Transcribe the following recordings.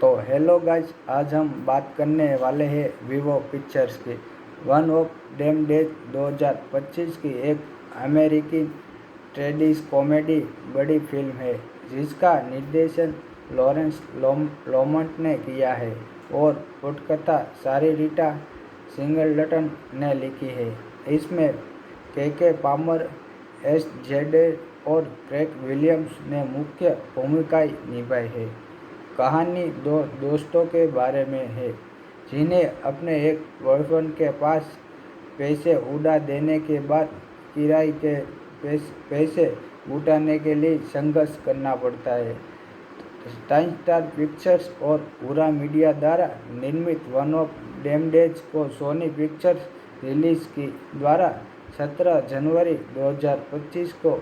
तो hello guys, आज हम बात करने वाले हैं वीवो पिक्चर्स की। वन ऑफ डेम डेज 2025 की एक अमेरिकी ट्रेडिश कॉमेडी बड़ी फिल्म है जिसका निर्देशन लॉरेंस लोमंट ने किया है और पटकथा सारीरीटा सिंगलटन ने लिखी है। इसमें के पामर, एस जेडे और क्रेग विलियम्स ने मुख्य भूमिकाएं निभाई है। कहानी दो दोस्तों के बारे में है जिन्हें अपने एक बॉयफ्रेंड के पास पैसे उड़ा देने के बाद किराए के पैसे जुटाने के लिए संघर्ष करना पड़ता है। टाइम स्टार पिक्चर्स और पूरा मीडिया द्वारा निर्मित वन ऑफ डेम डेज को सोनी पिक्चर्स रिलीज की द्वारा 17 जनवरी 2025 को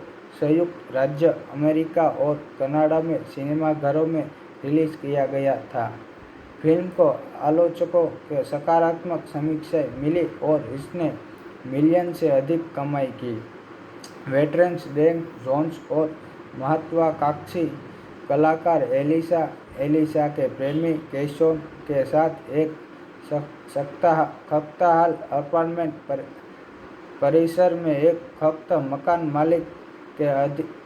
संयुक्त राज्य अमेरिका और कनाडा में सिनेमाघरों में रिलीज किया गया था। फिल्म को आलोचकों के सकारात्मक समीक्षाएं मिली और इसने मिलियन से अधिक कमाई की। वेटरन्स डेन जोन्स और महत्वाकांक्षी कलाकार एलिसा के प्रेमी केशोन के साथ एक खस्ताहाल अपार्टमेंट परिसर में एक खस्त मकान मालिक के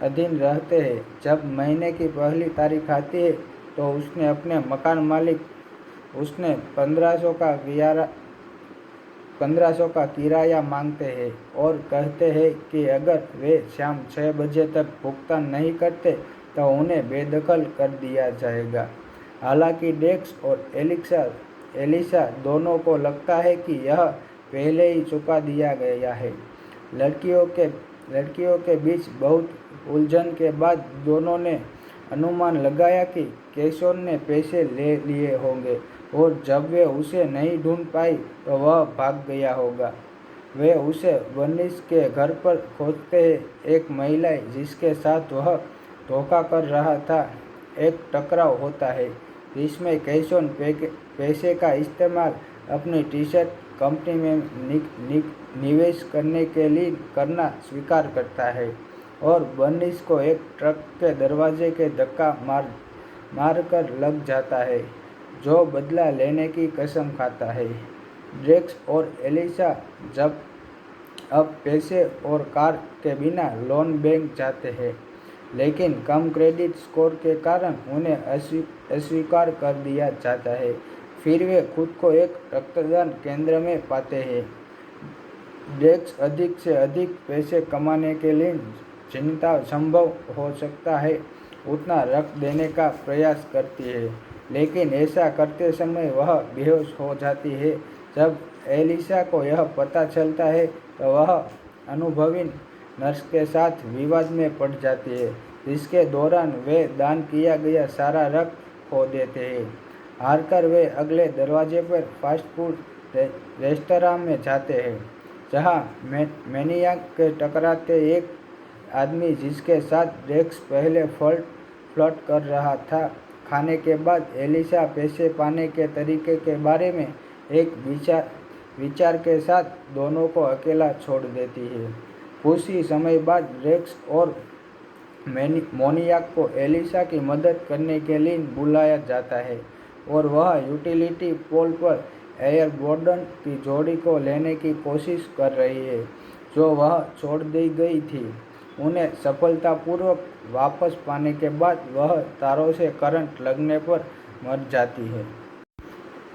अधीन रहते हैं। जब महीने की पहली तारीख आती है तो उसने अपने मकान मालिक उसने 1500 का किराया मांगते हैं और कहते हैं कि अगर वे शाम 6 बजे तक भुगतान नहीं करते तो उन्हें बेदखल कर दिया जाएगा। हालांकि डेक्स और एलिसा दोनों को लगता है कि यह पहले ही चुका दिया गया है। लड़कियों के बीच बहुत उलझन के बाद दोनों ने अनुमान लगाया कि केशोन ने पैसे ले लिए होंगे और जब वे उसे नहीं ढूंढ पाई तो वह भाग गया होगा। वे उसे बर्निस के घर पर खोजते हैं। एक महिला जिसके साथ वह धोखा कर रहा था एक टकराव होता है जिसमें केशोन पैसे का इस्तेमाल अपनी टी शर्ट कंपनी में निवेश करने के लिए करना स्वीकार करता है और बर्निस को एक ट्रक के दरवाजे के धक्का मारकर लग जाता है जो बदला लेने की कसम खाता है। ड्रेक्स और एलिसा जब अब पैसे और कार के बिना लोन बैंक जाते हैं, लेकिन कम क्रेडिट स्कोर के कारण उन्हें अस्वीकार कर दिया जाता है। फिर वे खुद को एक रक्तदान केंद्र में पाते हैं। ड्रेक्स अधिक से अधिक पैसे कमाने के लिए जितना संभव हो सकता है उतना रख देने का प्रयास करती है, लेकिन ऐसा करते समय वह बेहोश हो जाती है। जब एलिसा को यह पता चलता है तो वह अनुभवी नर्स के साथ विवाद में पड़ जाती है, जिसके दौरान वे दान किया गया सारा रख खो देते हैं। हारकर वे अगले दरवाजे पर फास्ट फूड रेस्तरां में जाते हैं जहां मैनियाक के टकराते एक आदमी जिसके साथ ड्रेक्स पहले फ्लर्ट कर रहा था। खाने के बाद एलिसा पैसे पाने के तरीके के बारे में एक विचार के साथ दोनों को अकेला छोड़ देती है। कुछ ही समय बाद ड्रेक्स और मोनियाक को एलिसा की मदद करने के लिए बुलाया जाता है और वह यूटिलिटी पोल पर एयरबोर्डन की जोड़ी को लेने की कोशिश कर रही है जो वह छोड़ दी गई थी। उन्हें सफलतापूर्वक वापस पाने के बाद वह तारों से करंट लगने पर मर जाती है।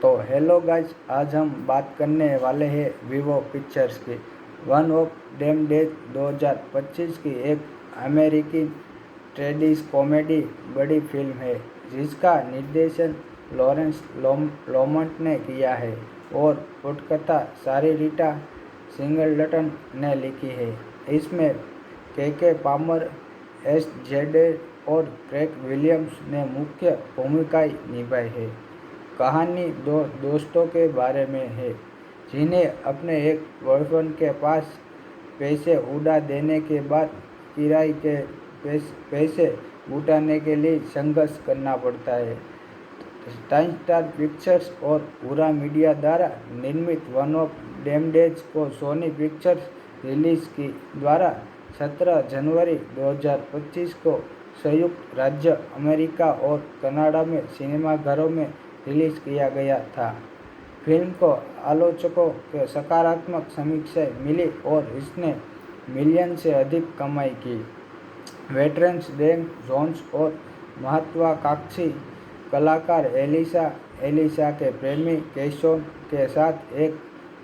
तो हेलो गाइस, आज हम बात करने वाले हैं वीवो पिक्चर्स की। वन ऑफ डेम डेज 2025 की एक अमेरिकी ट्रेडिश कॉमेडी बड़ी फिल्म है जिसका निर्देशन लॉरेंस लोमंट ने किया है और पटकथा सारीरीटा सिंगलटन ने लिखी है। इसमें के पामर, एस जेडे और क्रेग विलियम्स ने मुख्य भूमिकाएं निभाई है। कहानी दो दोस्तों के बारे में है जिन्हें अपने एक बॉयफ्रेंड के पास पैसे उड़ा देने के बाद किराए के पैसे जुटाने के लिए संघर्ष करना पड़ता है। टाइम स्टार पिक्चर्स और पूरा मीडिया द्वारा निर्मित वन ऑफ डेम डेज को सोनी पिक्चर्स रिलीज की द्वारा 17 जनवरी 2025 को संयुक्त राज्य अमेरिका और कनाडा में सिनेमाघरों में रिलीज किया गया था। फिल्म को आलोचकों के सकारात्मक समीक्षाएं मिली और इसने मिलियन से अधिक कमाई की। वेटरन्स डेन जोन्स और महत्वाकांक्षी कलाकार एलिसा के प्रेमी केशोन के साथ एक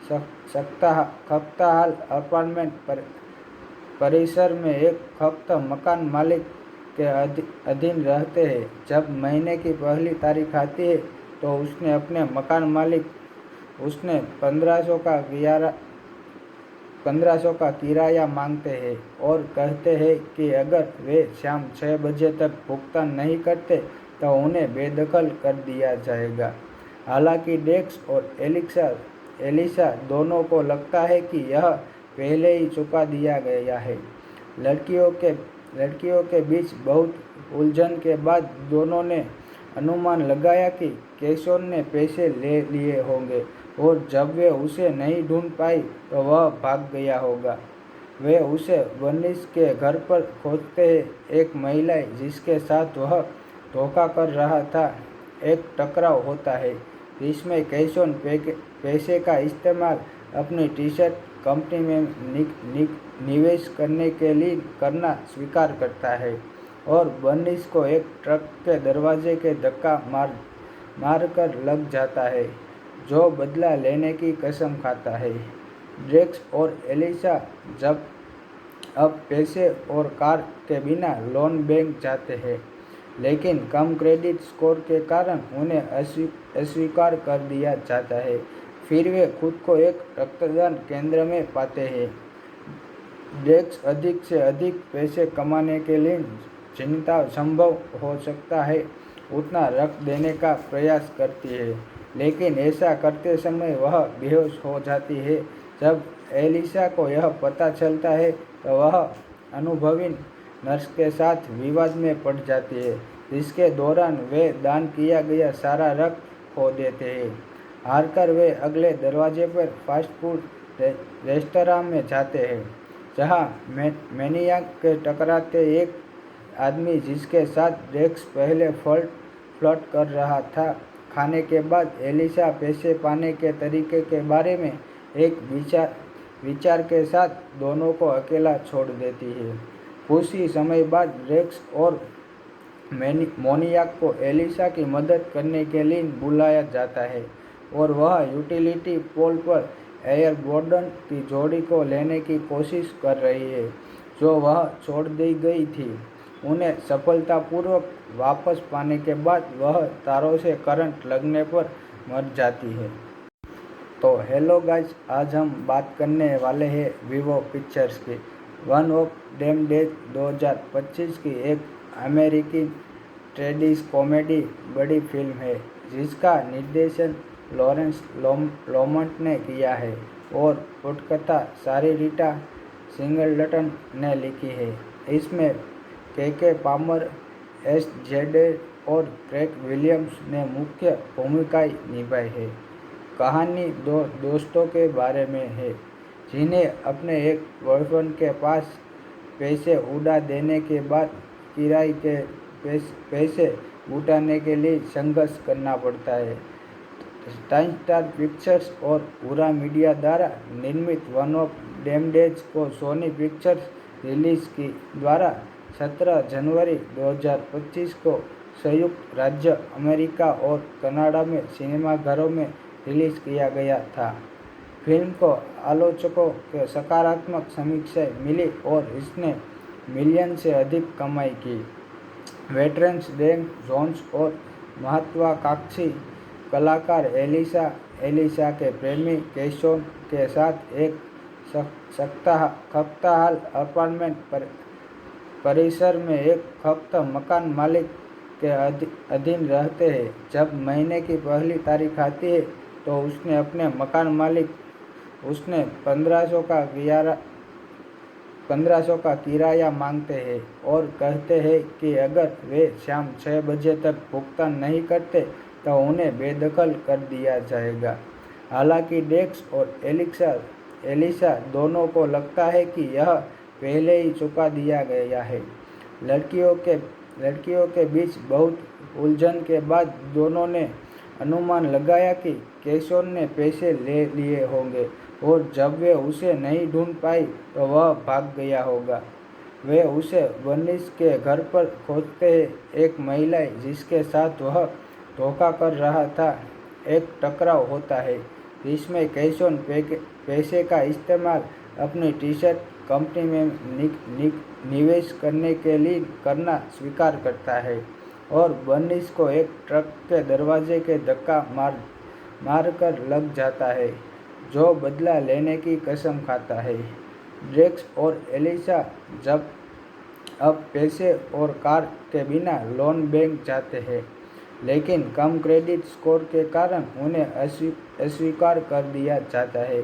खस्ताहाल अपार्टमेंट परिसर में एक खस्त मकान मालिक के अधीन रहते हैं। जब महीने की पहली तारीख आती है तो उसने अपने मकान मालिक उसने 1500 का किराया मांगते हैं और कहते हैं कि अगर वे शाम 6 बजे तक भुगतान नहीं करते तो उन्हें बेदखल कर दिया जाएगा। हालांकि डेक्स और एलिसा दोनों को लगता है कि यह पहले ही चुका दिया गया है। लड़कियों के बीच बहुत उलझन के बाद दोनों ने अनुमान लगाया कि केशोन ने पैसे ले लिए होंगे और जब वे उसे नहीं ढूंढ पाई तो वह भाग गया होगा। वे उसे बर्निस के घर पर खोजते हैं। एक महिला जिसके साथ वह धोखा कर रहा था एक टकराव होता है जिसमें केशोन पैसे का इस्तेमाल अपनी टी-शर्ट कंपनी में निवेश करने के लिए करना स्वीकार करता है और बर्निस को एक ट्रक के दरवाजे के धक्का मार कर लग जाता है, जो बदला लेने की कसम खाता है। ड्रेक्स और एलिसा जब अब पैसे और कार के बिना लोन बैंक जाते हैं, लेकिन कम क्रेडिट स्कोर के कारण उन्हें अस्वीकार कर दिया जाता है। फिर वे खुद को एक रक्तदान केंद्र में पाते हैं। ड्रेक्स अधिक से अधिक पैसे कमाने के लिए जितना संभव हो सकता है उतना रक्त देने का प्रयास करती है, लेकिन ऐसा करते समय वह बेहोश हो जाती है। जब एलिसा को यह पता चलता है तो वह अनुभवी नर्स के साथ विवाद में पड़ जाती है, जिसके दौरान वे दान किया गया सारा रक्त खो देते हैं। हारकर वे अगले दरवाजे पर फास्ट फूड रेस्तरां में जाते हैं, जहां मैनियाक के टकराते एक आदमी जिसके साथ ड्रेक्स पहले फ्लर्ट कर रहा था। खाने के बाद एलिसा पैसे पाने के तरीके के बारे में एक विचार के साथ दोनों को अकेला छोड़ देती है। कुछ ही समय बाद ड्रेक्स और मोनियाक को एलिसा की मदद करने के लिए बुलाया जाता है और वह यूटिलिटी पोल पर एयर बॉर्डन की जोड़ी को लेने की कोशिश कर रही है, जो वह छोड़ दी गई थी। उन्हें सफलतापूर्वक वापस पाने के बाद वह तारों से करंट लगने पर मर जाती है। तो हेलो गाइस, आज हम बात करने वाले हैं वीवो पिक्चर्स की वन ऑफ देम डेज 2025 की एक अमेरिकी ट्रेडिश कॉमेडी बड़ी फिल्म है, जिसका निर्देशन लॉरेंस लोमंट ने किया है और पटकथा सारी-रीटा सिंगलटन ने लिखी है। इसमें के पामर, एस जेडे और क्रेग विलियम्स ने मुख्य भूमिकाएं निभाई है। कहानी दो दोस्तों के बारे में है जिन्हें अपने एक बॉयफ्रेंड के पास पैसे उड़ा देने के बाद किराए के पैसे उठाने के लिए संघर्ष करना पड़ता है। टाइम स्टार पिक्चर्स और पूरा मीडिया द्वारा निर्मित वन ऑफ देम डेज को सोनी पिक्चर्स रिलीज की द्वारा 17 जनवरी 2025 को संयुक्त राज्य अमेरिका और कनाडा में सिनेमाघरों में रिलीज किया गया था। फिल्म को आलोचकों के सकारात्मक समीक्षाएं मिली और इसने मिलियन से अधिक कमाई की। वेटरन्स डेन जोन्स और महत्वाकांक्षी कलाकार एलिसा के प्रेमी केशोन के साथ एक खस्ताहाल अपार्टमेंट परिसर में एक खस्त मकान मालिक के अधीन रहते हैं। जब महीने की पहली तारीख आती है तो उसने अपने मकान मालिक उसने 1500 का किराया मांगते हैं और कहते हैं कि अगर वे शाम 6 बजे तक भुगतान नहीं करते तो उन्हें बेदखल कर दिया जाएगा। हालांकि डेक्स और एलिसा दोनों को लगता है कि यह पहले ही चुका दिया गया है। लड़कियों के लड़कियों के बीच बहुत उलझन के बाद दोनों ने अनुमान लगाया कि केशव ने पैसे ले लिए होंगे और जब वे उसे नहीं ढूंढ पाई तो वह भाग गया होगा। वे उसे वनिश के घर पर खोजते हैं। एक महिला जिसके साथ वह धोखा कर रहा था। एक टकराव होता है जिसमें केशव पैसे का इस्तेमाल अपनी टी शर्ट कंपनी में निवेश करने के लिए करना स्वीकार करता है और वनिश को एक ट्रक के दरवाजे के धक्का मारकर लग जाता है, जो बदला लेने की कसम खाता है। ड्रेक्स और एलिसा जब अब पैसे और कार के बिना लोन बैंक जाते हैं, लेकिन कम क्रेडिट स्कोर के कारण उन्हें अस्वीकार कर दिया जाता है।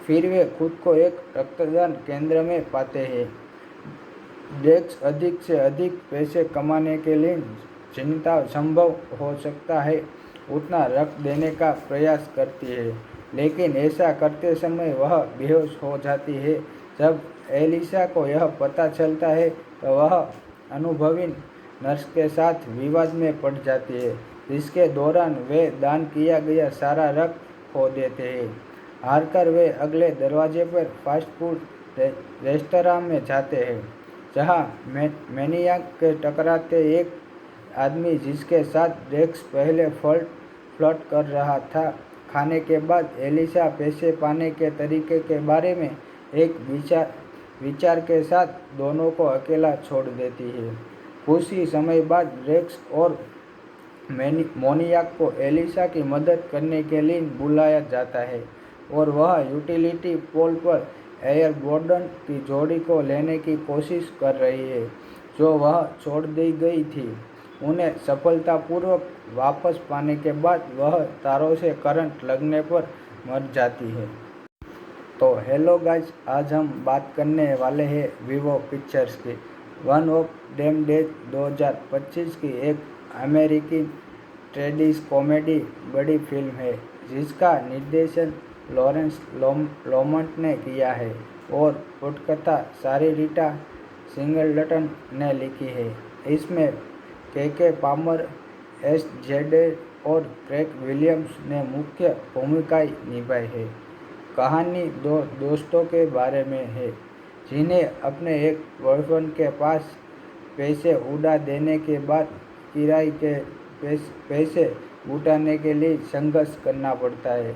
फिर वे खुद को एक रक्तदान केंद्र में पाते हैं। ड्रेक्स अधिक से अधिक पैसे कमाने के लिए जितना संभव हो सकता है उतना रख देने का प्रयास करती है, लेकिन ऐसा करते समय वह बेहोश हो जाती है। जब एलिसा को यह पता चलता है तो वह अनुभवी नर्स के साथ विवाद में पड़ जाती है, जिसके दौरान वे दान किया गया सारा रक्त खो देते हैं। हारकर वे अगले दरवाजे पर फास्ट फूड रेस्तरां में जाते हैं, जहां मैनियाक के टकराते एक आदमी जिसके साथ ड्रेक्स पहले फ्लर्ट कर रहा था। खाने के बाद एलिसा पैसे पाने के तरीके के बारे में एक विचार के साथ दोनों को अकेला छोड़ देती है। कुछ ही समय बाद ड्रेक्स और मोनियाक को एलिसा की मदद करने के लिए बुलाया जाता है और वह यूटिलिटी पोल पर एयरबोर्डन की जोड़ी को लेने की कोशिश कर रही है, जो वह छोड़ दी गई थी। उन्हें सफलतापूर्वक वापस पाने के बाद वह तारों से करंट लगने पर मर जाती है। तो हेलो गाइस, आज हम बात करने वाले हैं वीवो पिक्चर्स की वन ऑफ डेम डेज 2025 की एक अमेरिकी ट्रेडिश कॉमेडी बड़ी फिल्म है, जिसका निर्देशन लॉरेंस लोमंट ने किया है और पटकथा सारिटा सिंगलटन ने लिखी है। इसमें के पामर, एस जेडे और क्रेग विलियम्स ने मुख्य भूमिकाएं निभाई है। कहानी दो दोस्तों के बारे में है जिन्हें अपने एक बॉयफ्रेंड के पास पैसे उड़ा देने के बाद किराए के पैसे उठाने के लिए संघर्ष करना पड़ता है।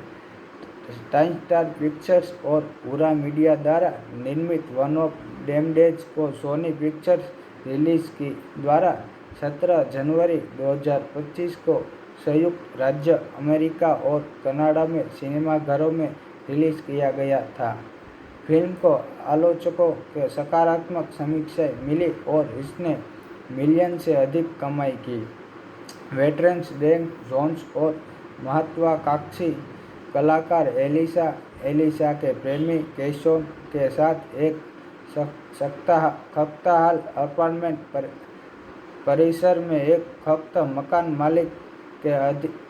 टाइम स्टार पिक्चर्स और पूरा मीडिया द्वारा निर्मित वन ऑफ डेम डेज को सोनी पिक्चर्स रिलीज की द्वारा 17 जनवरी 2025 को संयुक्त राज्य अमेरिका और कनाडा में सिनेमाघरों में रिलीज किया गया था। फिल्म को आलोचकों के सकारात्मक समीक्षाएं मिली और इसने मिलियन से अधिक कमाई की। वेटरन्स डेन जोन्स और महत्वाकांक्षी कलाकार एलिसा के प्रेमी केशव के साथ एक खस्ताहाल अपार्टमेंट परिसर में एक खस्त मकान मालिक के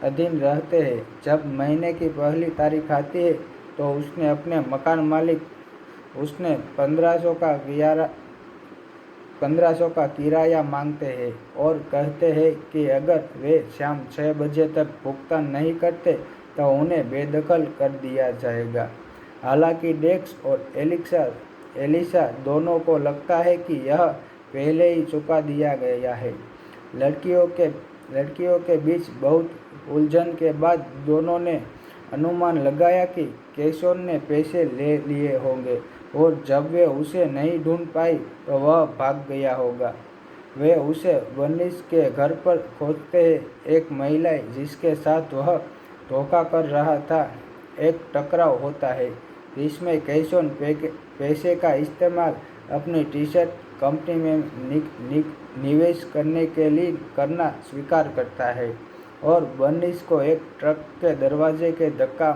अधीन रहते हैं। जब महीने की पहली तारीख आती है तो उसने अपने मकान मालिक उसने 1500 का किराया मांगते हैं और कहते हैं कि अगर वे शाम 6 बजे तक भुगतान नहीं करते तो उन्हें बेदखल कर दिया जाएगा। हालांकि ड्रेक्स और एलिसा दोनों को लगता है कि यह पहले ही चुका दिया गया है। लड़कियों के बीच बहुत उलझन के बाद दोनों ने अनुमान लगाया कि केशव ने पैसे ले लिए होंगे और जब वे उसे नहीं ढूंढ पाई तो वह भाग गया होगा। वे उसे वनिश के घर पर खोजते हैं। एक महिला जिसके साथ वह धोखा कर रहा था। एक टकराव होता है जिसमें केशव पैसे का इस्तेमाल अपनी टी शर्ट कंपनी में निवेश करने के लिए करना स्वीकार करता है और वनिश को एक ट्रक के दरवाजे के धक्का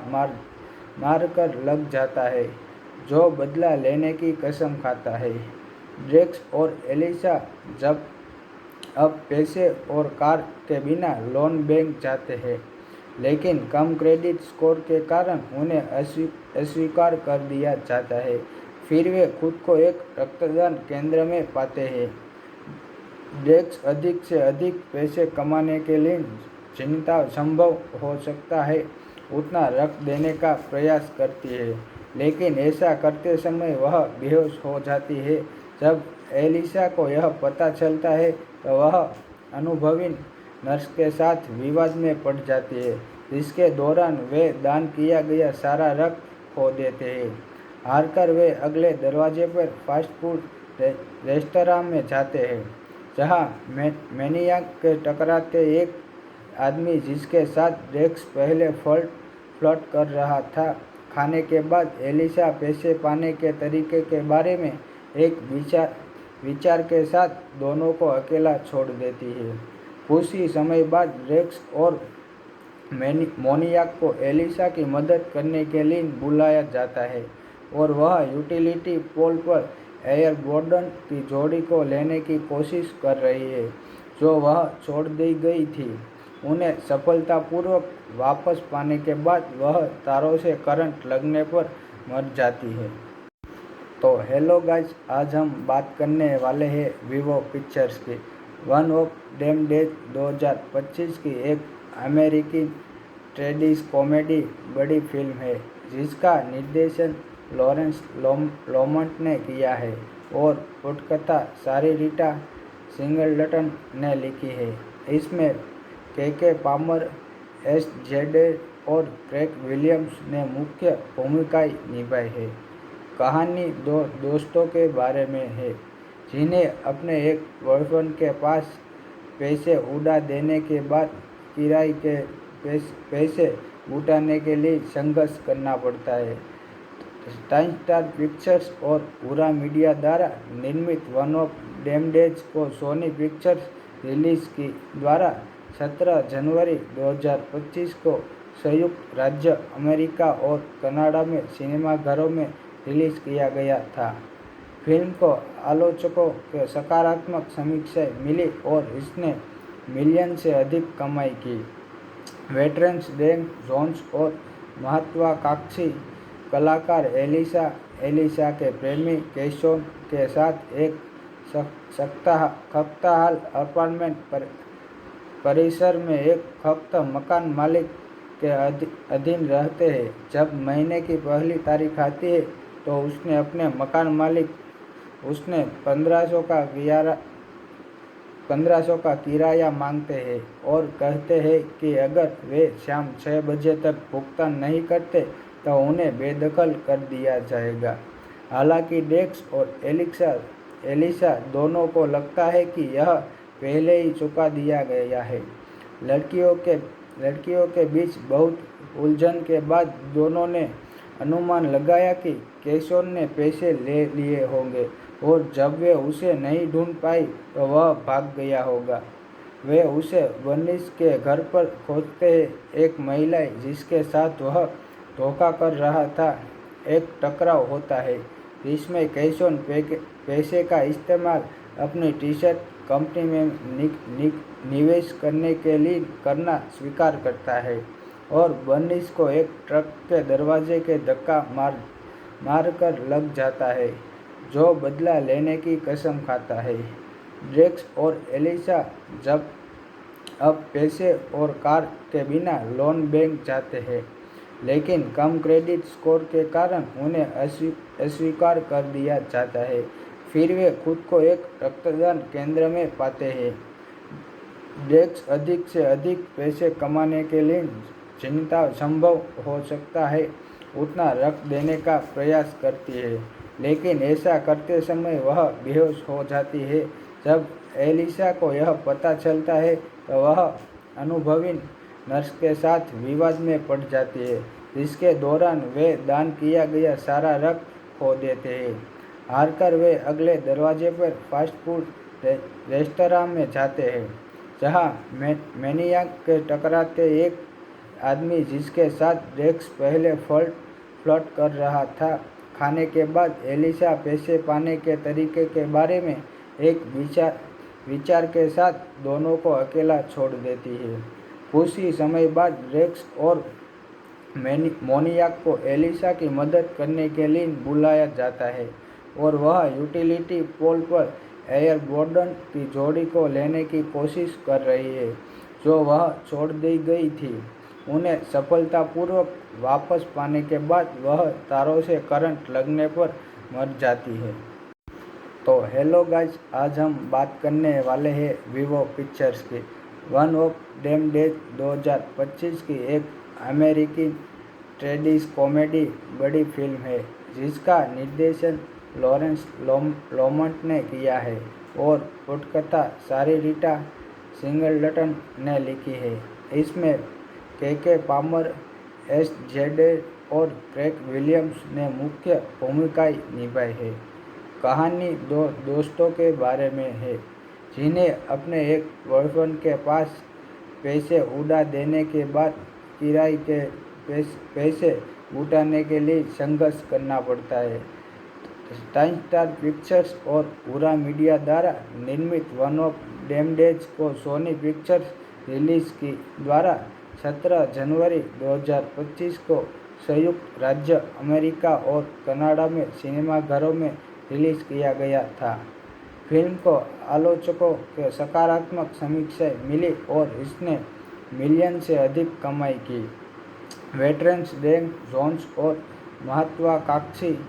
मारकर लग जाता है, जो बदला लेने की कसम खाता है। ड्रेक्स और एलिसा जब अब पैसे और कार के बिना लोन बैंक जाते हैं, लेकिन कम क्रेडिट स्कोर के कारण उन्हें अस्वीकार कर दिया जाता है। फिर वे खुद को एक रक्तदान केंद्र में पाते हैं। ड्रग्स अधिक से अधिक पैसे कमाने के लिए जितना संभव हो सकता है उतना रख देने का प्रयास करती है, लेकिन ऐसा करते समय वह बेहोश हो जाती है। जब एलिसा को यह पता चलता है तो वह अनुभवी नर्स के साथ विवाद में पड़ जाती है, जिसके दौरान वे दान किया गया सारा रक्त खो देते हैं। हारकर वे अगले दरवाजे पर फास्ट फूड रेस्तरां में जाते हैं, जहां मैनियाक के टकराते एक आदमी जिसके साथ ड्रग्स पहले फ्लर्ट कर रहा था। खाने के बाद एलिसा पैसे पाने के तरीके के बारे में एक विचार के साथ दोनों को अकेला छोड़ देती है। कुछ ही समय बाद ड्रग्स और मोनियाक को एलिसा की मदद करने के लिए बुलाया जाता है और वह यूटिलिटी पोल पर एयरबोर्डन की जोड़ी को लेने की कोशिश कर रही है, जो वह छोड़ दी गई थी। उन्हें सफलतापूर्वक वापस पाने के बाद वह तारों से करंट लगने पर मर जाती है। तो हेलो गाइस, आज हम बात करने वाले हैं वीवो पिक्चर्स की वन ऑफ डेम डेज 2025 की एक अमेरिकी ट्रेडिश कॉमेडी बड़ी फिल्म है, जिसका निर्देशन लॉरेंस लोमंट ने किया है और पटकथा सारीरिटा सिंगलटन ने लिखी है। इसमें के पामर, एस जेडे और क्रेग विलियम्स ने मुख्य भूमिकाएं निभाई है। कहानी दो दोस्तों के बारे में है जिन्हें अपने एक बॉयफ्रेंड के पास पैसे उड़ा देने के बाद किराए के पैसे उठाने के लिए संघर्ष करना पड़ता है। टाइम स्टार पिक्चर्स और पूरा मीडिया द्वारा निर्मित वन ऑफ डेम डेज को सोनी पिक्चर्स रिलीज की द्वारा 17 जनवरी 2025 को संयुक्त राज्य अमेरिका और कनाडा में सिनेमाघरों में रिलीज किया गया था। फिल्म को आलोचकों के सकारात्मक समीक्षाएं मिली और इसने मिलियन से अधिक कमाई की। वेटरन्स डेन जोन्स और महत्वाकांक्षी कलाकार एलिसा के प्रेमी केशोन के साथ एक खस्ताहाल अपार्टमेंट परिसर में एक खस्त मकान मालिक के अधीन रहते हैं। जब महीने की पहली तारीख आती है तो उसने अपने मकान मालिक उसने 1500 का किराया मांगते हैं और कहते हैं कि अगर वे शाम 6 बजे तक भुगतान नहीं करते तो उन्हें बेदखल कर दिया जाएगा। हालांकि डेक्स और एलिसा दोनों को लगता है कि यह पहले ही चुका दिया गया है। लड़कियों के बीच बहुत उलझन के बाद दोनों ने अनुमान लगाया कि केशोन ने पैसे ले लिए होंगे और जब वे उसे नहीं ढूंढ पाई तो वह भाग गया होगा। वे उसे बर्निस के घर पर खोजते हैं। एक महिला जिसके साथ वह धोखा कर रहा था एक टकराव होता है, जिसमें केशोन पैसे का इस्तेमाल अपनी टी-शर्ट कंपनी में निवेश करने के लिए करना स्वीकार करता है और बर्निस को एक ट्रक के दरवाजे के धक्का मार कर लग जाता है, जो बदला लेने की कसम खाता है। ड्रेक्स और एलिसा जब अब पैसे और कार के बिना लोन बैंक जाते हैं, लेकिन कम क्रेडिट स्कोर के कारण उन्हें अस्वीकार कर दिया जाता है। फिर वे खुद को एक रक्तदान केंद्र में पाते हैं। ड्रेक्स अधिक से अधिक पैसे कमाने के लिए जितना संभव हो सकता है उतना रख देने का प्रयास करती है, लेकिन ऐसा करते समय वह बेहोश हो जाती है। जब एलिसा को यह पता चलता है तो वह अनुभवी नर्स के साथ विवाद में पड़ जाती है, जिसके दौरान वे दान किया गया सारा रक्त खो देते हैं। हारकर वे अगले दरवाजे पर फास्ट फूड रेस्तरां में जाते हैं, जहां मैनियाक के टकराते एक आदमी जिसके साथ ड्रग्स पहले फ्लर्ट कर रहा था। खाने के बाद एलिसा पैसे पाने के तरीके के बारे में एक विचार के साथ दोनों को अकेला छोड़ देती है। कुछ ही समय बाद ड्रग्स और मोनियाक को एलिसा की मदद करने के लिए बुलाया जाता है और वह यूटिलिटी पोल पर एयरबोर्डन की जोड़ी को लेने की कोशिश कर रही है, जो वह छोड़ दी गई थी। उन्हें सफलतापूर्वक वापस पाने के बाद वह तारों से करंट लगने पर मर जाती है। तो हेलो गाइस, आज हम बात करने वाले हैं वीवो पिक्चर्स की वन ऑफ डेम डेज 2025 की एक अमेरिकी ट्रेडिश कॉमेडी बड़ी फिल्म है, जिसका निर्देशन लॉरेंस लोमंट ने किया है और पटकथा सारिटा सिंगलटन ने लिखी है। इसमें के पामर, एस जेडे और क्रेग विलियम्स ने मुख्य भूमिकाएं निभाई है। कहानी दो दोस्तों के बारे में है, जिन्हें अपने एक बॉयफ्रेंड के पास पैसे उड़ा देने के बाद किराए के पैसे उठाने के लिए संघर्ष करना पड़ता है। टाइम स्टार पिक्चर्स और पूरा मीडिया द्वारा निर्मित वन ऑफ डेम डेज को सोनी पिक्चर्स रिलीज की द्वारा 17 जनवरी 2025 को संयुक्त राज्य अमेरिका और कनाडा में सिनेमाघरों में रिलीज किया गया था। फिल्म को आलोचकों के सकारात्मक समीक्षाएं मिली और इसने मिलियन से अधिक कमाई की। वेटरन्स डेन जोन्स और महत्वाकांक्षी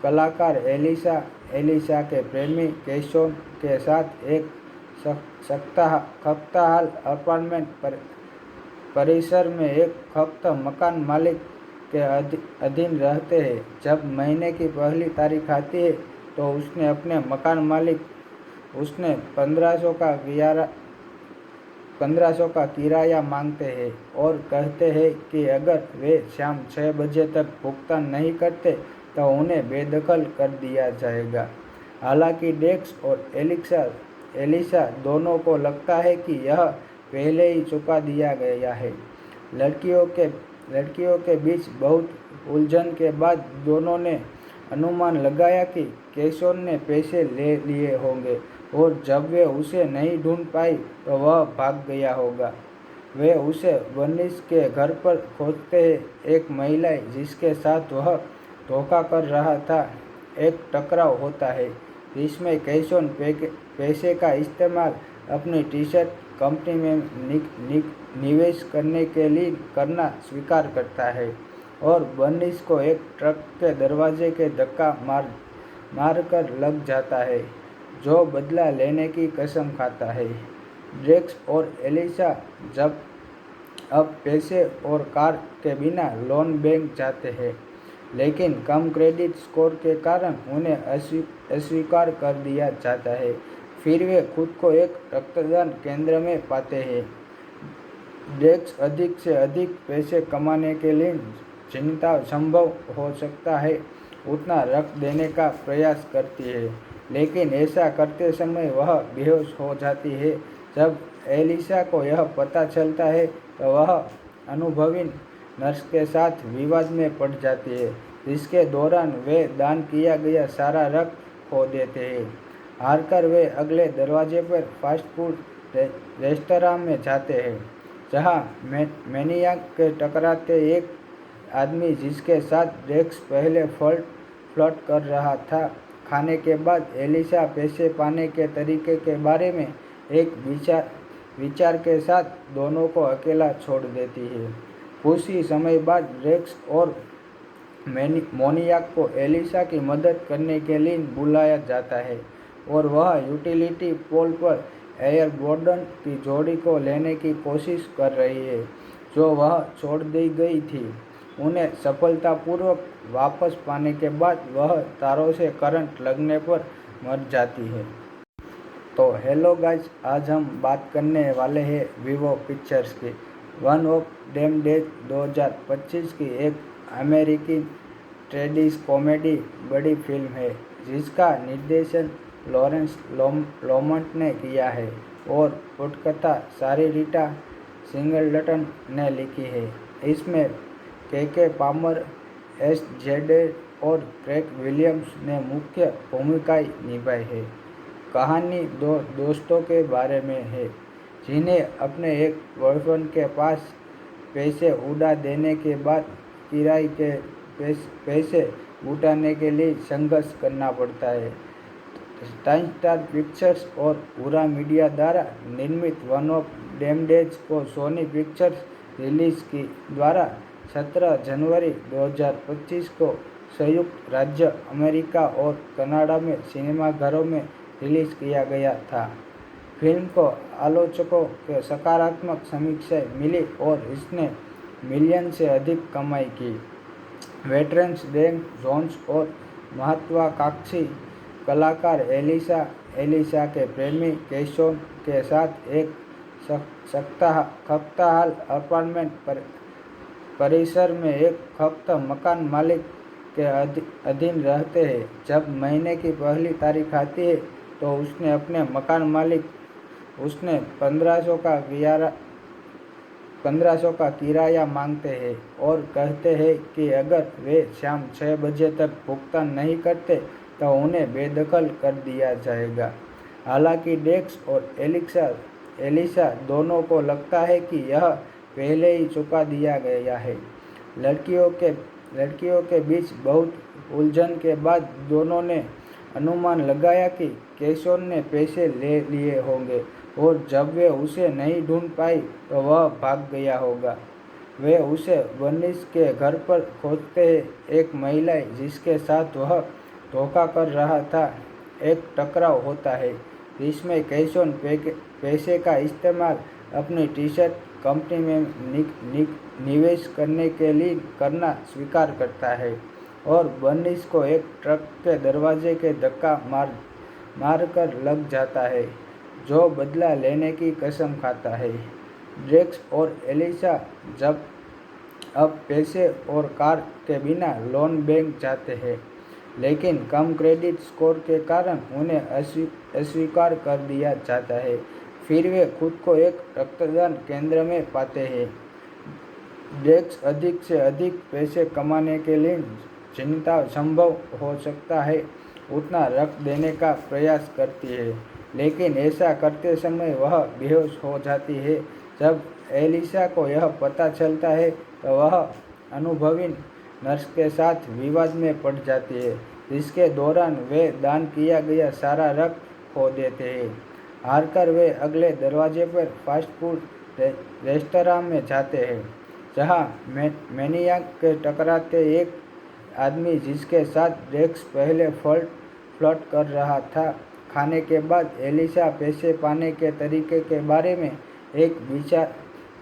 कलाकार एलिसा के प्रेमी केशोन के साथ एक खस्ताहाल अपार्टमेंट परिसर में एक खस्त मकान मालिक के अधीन रहते हैं। जब महीने की पहली तारीख आती है तो उसने अपने मकान मालिक उसने 1500 का किराया मांगते हैं और कहते हैं कि अगर वे शाम 6 बजे तक भुगतान नहीं करते तो उन्हें बेदखल कर दिया जाएगा। हालांकि डेक्स और एलिसा दोनों को लगता है कि यह पहले ही चुका दिया गया है। लड़कियों के बीच बहुत उलझन के बाद दोनों ने अनुमान लगाया कि केशोन ने पैसे ले लिए होंगे और जब वे उसे नहीं ढूंढ पाई तो वह भाग गया होगा। वे उसे बर्निस के घर पर खोजते हैं। एक महिला जिसके साथ वह धोखा कर रहा था, एक टकराव होता है जिसमें केशोन पैसे का इस्तेमाल अपनी टी-शर्ट कंपनी में निवेश करने के लिए करना स्वीकार करता है और बर्निस को एक ट्रक के दरवाजे के धक्का मारकर लग जाता है, जो बदला लेने की कसम खाता है। ड्रेक्स और एलिसा जब अब पैसे और कार के बिना लोन बैंक जाते हैं, लेकिन कम क्रेडिट स्कोर के कारण उन्हें अस्वीकार कर दिया जाता है। फिर वे खुद को एक रक्तदान केंद्र में पाते हैं। ड्रेक्स अधिक से अधिक पैसे कमाने के लिए जितना संभव हो सकता है उतना रख देने का प्रयास करती है, लेकिन ऐसा करते समय वह बेहोश हो जाती है। जब एलिसा को यह पता चलता है तो वह अनुभवी नर्स के साथ विवाद में पड़ जाती है, जिसके दौरान वे दान किया गया सारा रख खो देते हैं। हारकर वे अगले दरवाजे पर फास्ट फूड रेस्तरां में जाते हैं, जहां मैनियाक के टकराते एक आदमी जिसके साथ ड्रेक्स पहले फ्लर्ट कर रहा था। खाने के बाद एलिसा पैसे पाने के तरीके के बारे में एक विचार के साथ दोनों को अकेला छोड़ देती है। कुछ ही समय बाद ड्रेक्स और मोनियाक को एलिसा की मदद करने के लिए बुलाया जाता है और वह यूटिलिटी पोल पर एयरबोर्डन की जोड़ी को लेने की कोशिश कर रही है, जो वह छोड़ दी गई थी। उन्हें सफलतापूर्वक वापस पाने के बाद वह तारों से करंट लगने पर मर जाती है। तो हेलो गाइस, आज हम बात करने वाले हैं वीवो पिक्चर्स की वन ऑफ डेम डेज 2025 की एक अमेरिकी ट्रेडिश कॉमेडी बड़ी फिल्म है, जिसका निर्देशन लॉरेंस लोमंट ने किया है और पटकथा सारिटा सिंगलटन ने लिखी है। इसमें के पामर, एस जेडे और क्रेग विलियम्स ने मुख्य भूमिकाएं निभाई है। कहानी दो दोस्तों के बारे में है, जिन्हें अपने एक बॉयफ्रेंड के पास पैसे उड़ा देने के बाद किराए के पैसे उठाने के लिए संघर्ष करना पड़ता है। टाइम स्टार पिक्चर्स और पूरा मीडिया द्वारा निर्मित वन ऑफ डेम डेज को सोनी पिक्चर्स रिलीज की द्वारा 17 जनवरी 2025 को संयुक्त राज्य अमेरिका और कनाडा में सिनेमाघरों में रिलीज किया गया था। फिल्म को आलोचकों के सकारात्मक समीक्षाएं मिली और इसने मिलियन से अधिक कमाई की। वेटरन्स डेन जोन्स और महत्वाकांक्षी कलाकार एलिसा के प्रेमी केशोन के साथ एक खस्ताहाल अपार्टमेंट परिसर में एक खस्त मकान मालिक के अधीन रहते हैं। जब महीने की पहली तारीख आती है तो उसने अपने मकान मालिक उसने 1500 का किराया मांगते हैं और कहते हैं कि अगर वे शाम 6 बजे तक भुगतान नहीं करते तो उन्हें बेदखल कर दिया जाएगा। हालांकि डेक्स और एलिसा दोनों को लगता है कि यह पहले ही चुका दिया गया है। लड़कियों के बीच बहुत उलझन के बाद दोनों ने अनुमान लगाया कि केशोन ने पैसे ले लिए होंगे और जब वे उसे नहीं ढूंढ पाई तो वह भाग गया होगा। वे उसे बर्निस के घर पर खोजते हैं। एक महिला जिसके साथ वह धोखा कर रहा था एक टकराव होता है जिसमें केशोन पैसे का इस्तेमाल अपनी टी-शर्ट कंपनी में निवेश करने के लिए करना स्वीकार करता है और बर्निस को एक ट्रक के दरवाजे के धक्का मार कर लग जाता है, जो बदला लेने की कसम खाता है। ड्रेक्स और एलिसा जब अब पैसे और कार के बिना लोन बैंक जाते हैं, लेकिन कम क्रेडिट स्कोर के कारण उन्हें अस्वीकार कर दिया जाता है। फिर वे खुद को एक रक्तदान केंद्र में पाते हैं। ड्रेक्स अधिक से अधिक पैसे कमाने के लिए जितना संभव हो सकता है उतना रक्त देने का प्रयास करती है, लेकिन ऐसा करते समय वह बेहोश हो जाती है। जब एलिसा को यह पता चलता है तो वह अनुभवी नर्स के साथ विवाद में पड़ जाती है, जिसके दौरान वे दान किया गया सारा रक्त खो देते हैं। हारकर वे अगले दरवाजे पर फास्ट फूड रेस्तरां में जाते हैं, जहां मैनियाक के टकराते एक आदमी जिसके साथ ड्रेक्स पहले फ्लर्ट कर रहा था। खाने के बाद एलिसा पैसे पाने के तरीके के बारे में एक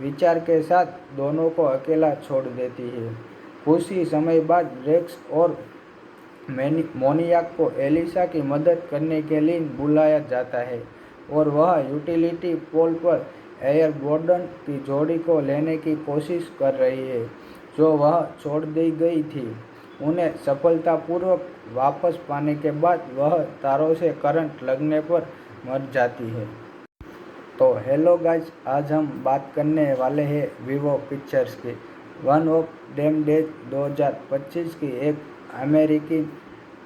विचार के साथ दोनों को अकेला छोड़ देती है। कुछ ही समय बाद ड्रेक्स और मोनियाक को एलिसा की मदद करने के लिए बुलाया जाता है और वह यूटिलिटी पोल पर एयरबोर्डन की जोड़ी को लेने की कोशिश कर रही है, जो वह छोड़ दी गई थी। उन्हें सफलतापूर्वक वापस पाने के बाद वह तारों से करंट लगने पर मर जाती है। तो हेलो गाइस, आज हम बात करने वाले हैं वीवो पिक्चर्स की वन ऑफ डेम डेज 2025 की एक अमेरिकी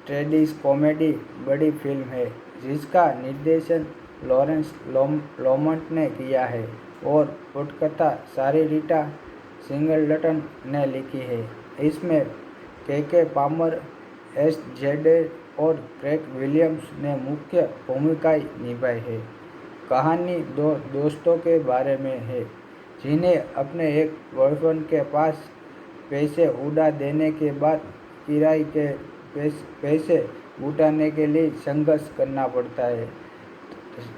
ट्रेडिश कॉमेडी बड़ी फिल्म है, जिसका निर्देशन लॉरेंस लोमंट ने किया है और पटकथा सारी सिंगलटन ने लिखी है। इसमें के पामर, एस जेडे और क्रेग विलियम्स ने मुख्य भूमिकाएं निभाई है। कहानी दो दोस्तों के बारे में है जिन्हें अपने एक बॉयफ्रेंड के पास पैसे उड़ा देने के बाद किराए के पैसे उठाने के लिए संघर्ष करना पड़ता है।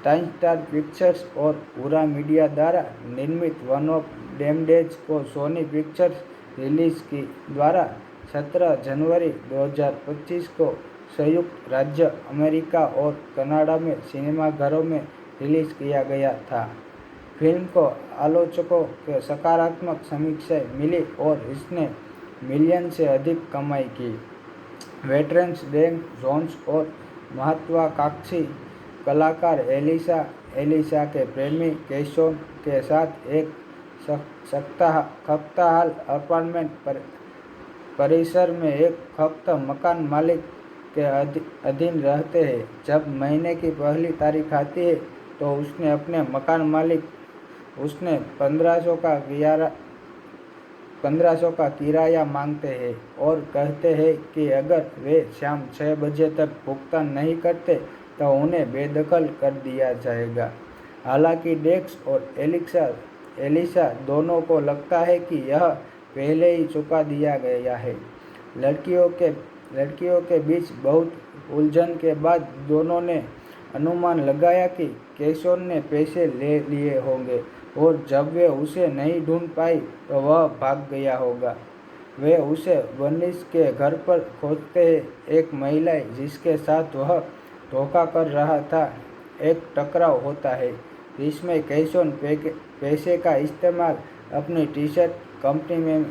टाइम स्टार पिक्चर्स और पूरा मीडिया द्वारा निर्मित वन ऑफ डेम डेज को सोनी पिक्चर्स रिलीज की द्वारा 17 जनवरी 2025 को संयुक्त राज्य अमेरिका और कनाडा में सिनेमाघरों में रिलीज किया गया था। फिल्म को आलोचकों के सकारात्मक समीक्षाएं मिली और इसने मिलियन से अधिक कमाई की। वेटरन्स डेन जोन्स और महत्वाकांक्षी कलाकार एलिसा के प्रेमी केशोन के साथ एक खस्ताहाल अपार्टमेंट परिसर में एक खस्त मकान मालिक के अधीन रहते हैं। जब महीने की पहली तारीख आती है तो उसने अपने मकान मालिक उसने 1500 का किराया मांगते हैं और कहते हैं कि अगर वे शाम 6 बजे तक भुगतान नहीं करते तो उन्हें बेदखल कर दिया जाएगा। हालांकि डेक्स और एलिसा दोनों को लगता है कि यह पहले ही चुका दिया गया है। लड़कियों के बीच बहुत उलझन के बाद दोनों ने अनुमान लगाया कि केशव ने पैसे ले लिए होंगे और जब वे उसे नहीं ढूंढ पाई तो वह भाग गया होगा। वे उसे बर्निस के घर पर खोजते हैं। एक महिला जिसके साथ वह धोखा कर रहा था एक टकराव होता है जिसमें केशव पैसे का इस्तेमाल अपनी टी शर्ट कंपनी में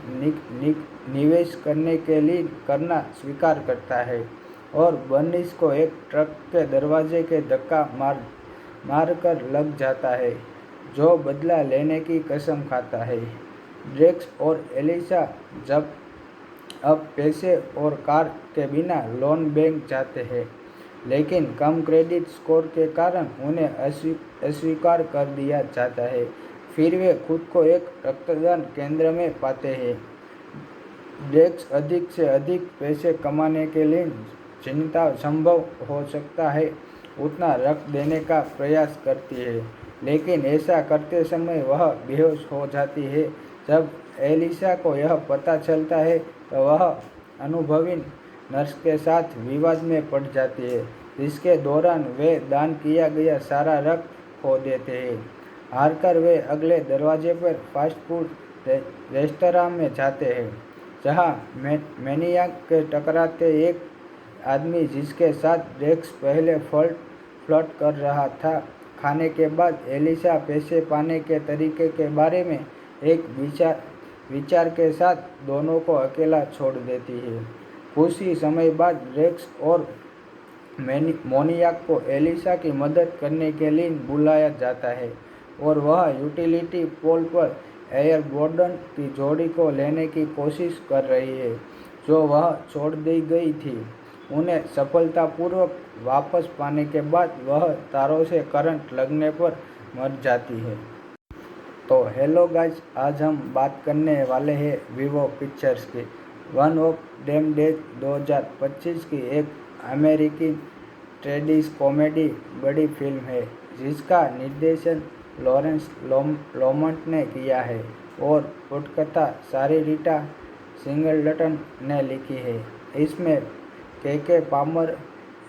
निवेश करने के लिए करना स्वीकार करता है और बर्निस को एक ट्रक के दरवाजे के धक्का मार कर लग जाता है, जो बदला लेने की कसम खाता है। ड्रेक्स और एलिसा जब अब पैसे और कार के बिना लोन बैंक जाते हैं, लेकिन कम क्रेडिट स्कोर के कारण उन्हें अस्वीकार कर दिया जाता है। फिर वे खुद को एक रक्तदान केंद्र में पाते हैं। ड्रेक्स अधिक से अधिक पैसे कमाने के लिए जितना संभव हो सकता है उतना रख देने का प्रयास करती है, लेकिन ऐसा करते समय वह बेहोश हो जाती है। जब एलिसा को यह पता चलता है तो वह अनुभवी नर्स के साथ विवाद में पड़ जाती है, जिसके दौरान वे दान किया गया सारा रक्त खो देते हैं। हारकर वे अगले दरवाजे पर फास्ट फूड रेस्तरां में जाते हैं, जहां मैनियाक के टकराते एक आदमी जिसके साथ ड्रेक्स पहले फ्लर्ट कर रहा था। खाने के बाद एलिसा पैसे पाने के तरीके के बारे में एक विचार के साथ दोनों को अकेला छोड़ देती है। कुछ ही समय बाद ड्रेक्स और मोनियाक को एलिसा की मदद करने के लिए बुलाया जाता है और वह यूटिलिटी पोल पर एयरबोर्डन की जोड़ी को लेने की कोशिश कर रही है, जो वह छोड़ दी गई थी। उन्हें सफलतापूर्वक वापस पाने के बाद वह तारों से करंट लगने पर मर जाती है। तो हेलो गाइस, आज हम बात करने वाले हैं वीवो पिक्चर्स की वन ऑफ डेम डेज 2025 की एक अमेरिकी ट्रेडिश कॉमेडी बड़ी फिल्म है, जिसका निर्देशन लॉरेंस लोमंट ने किया है और पटकथा सारिटा सिंगलटन ने लिखी है। इसमें के पामर,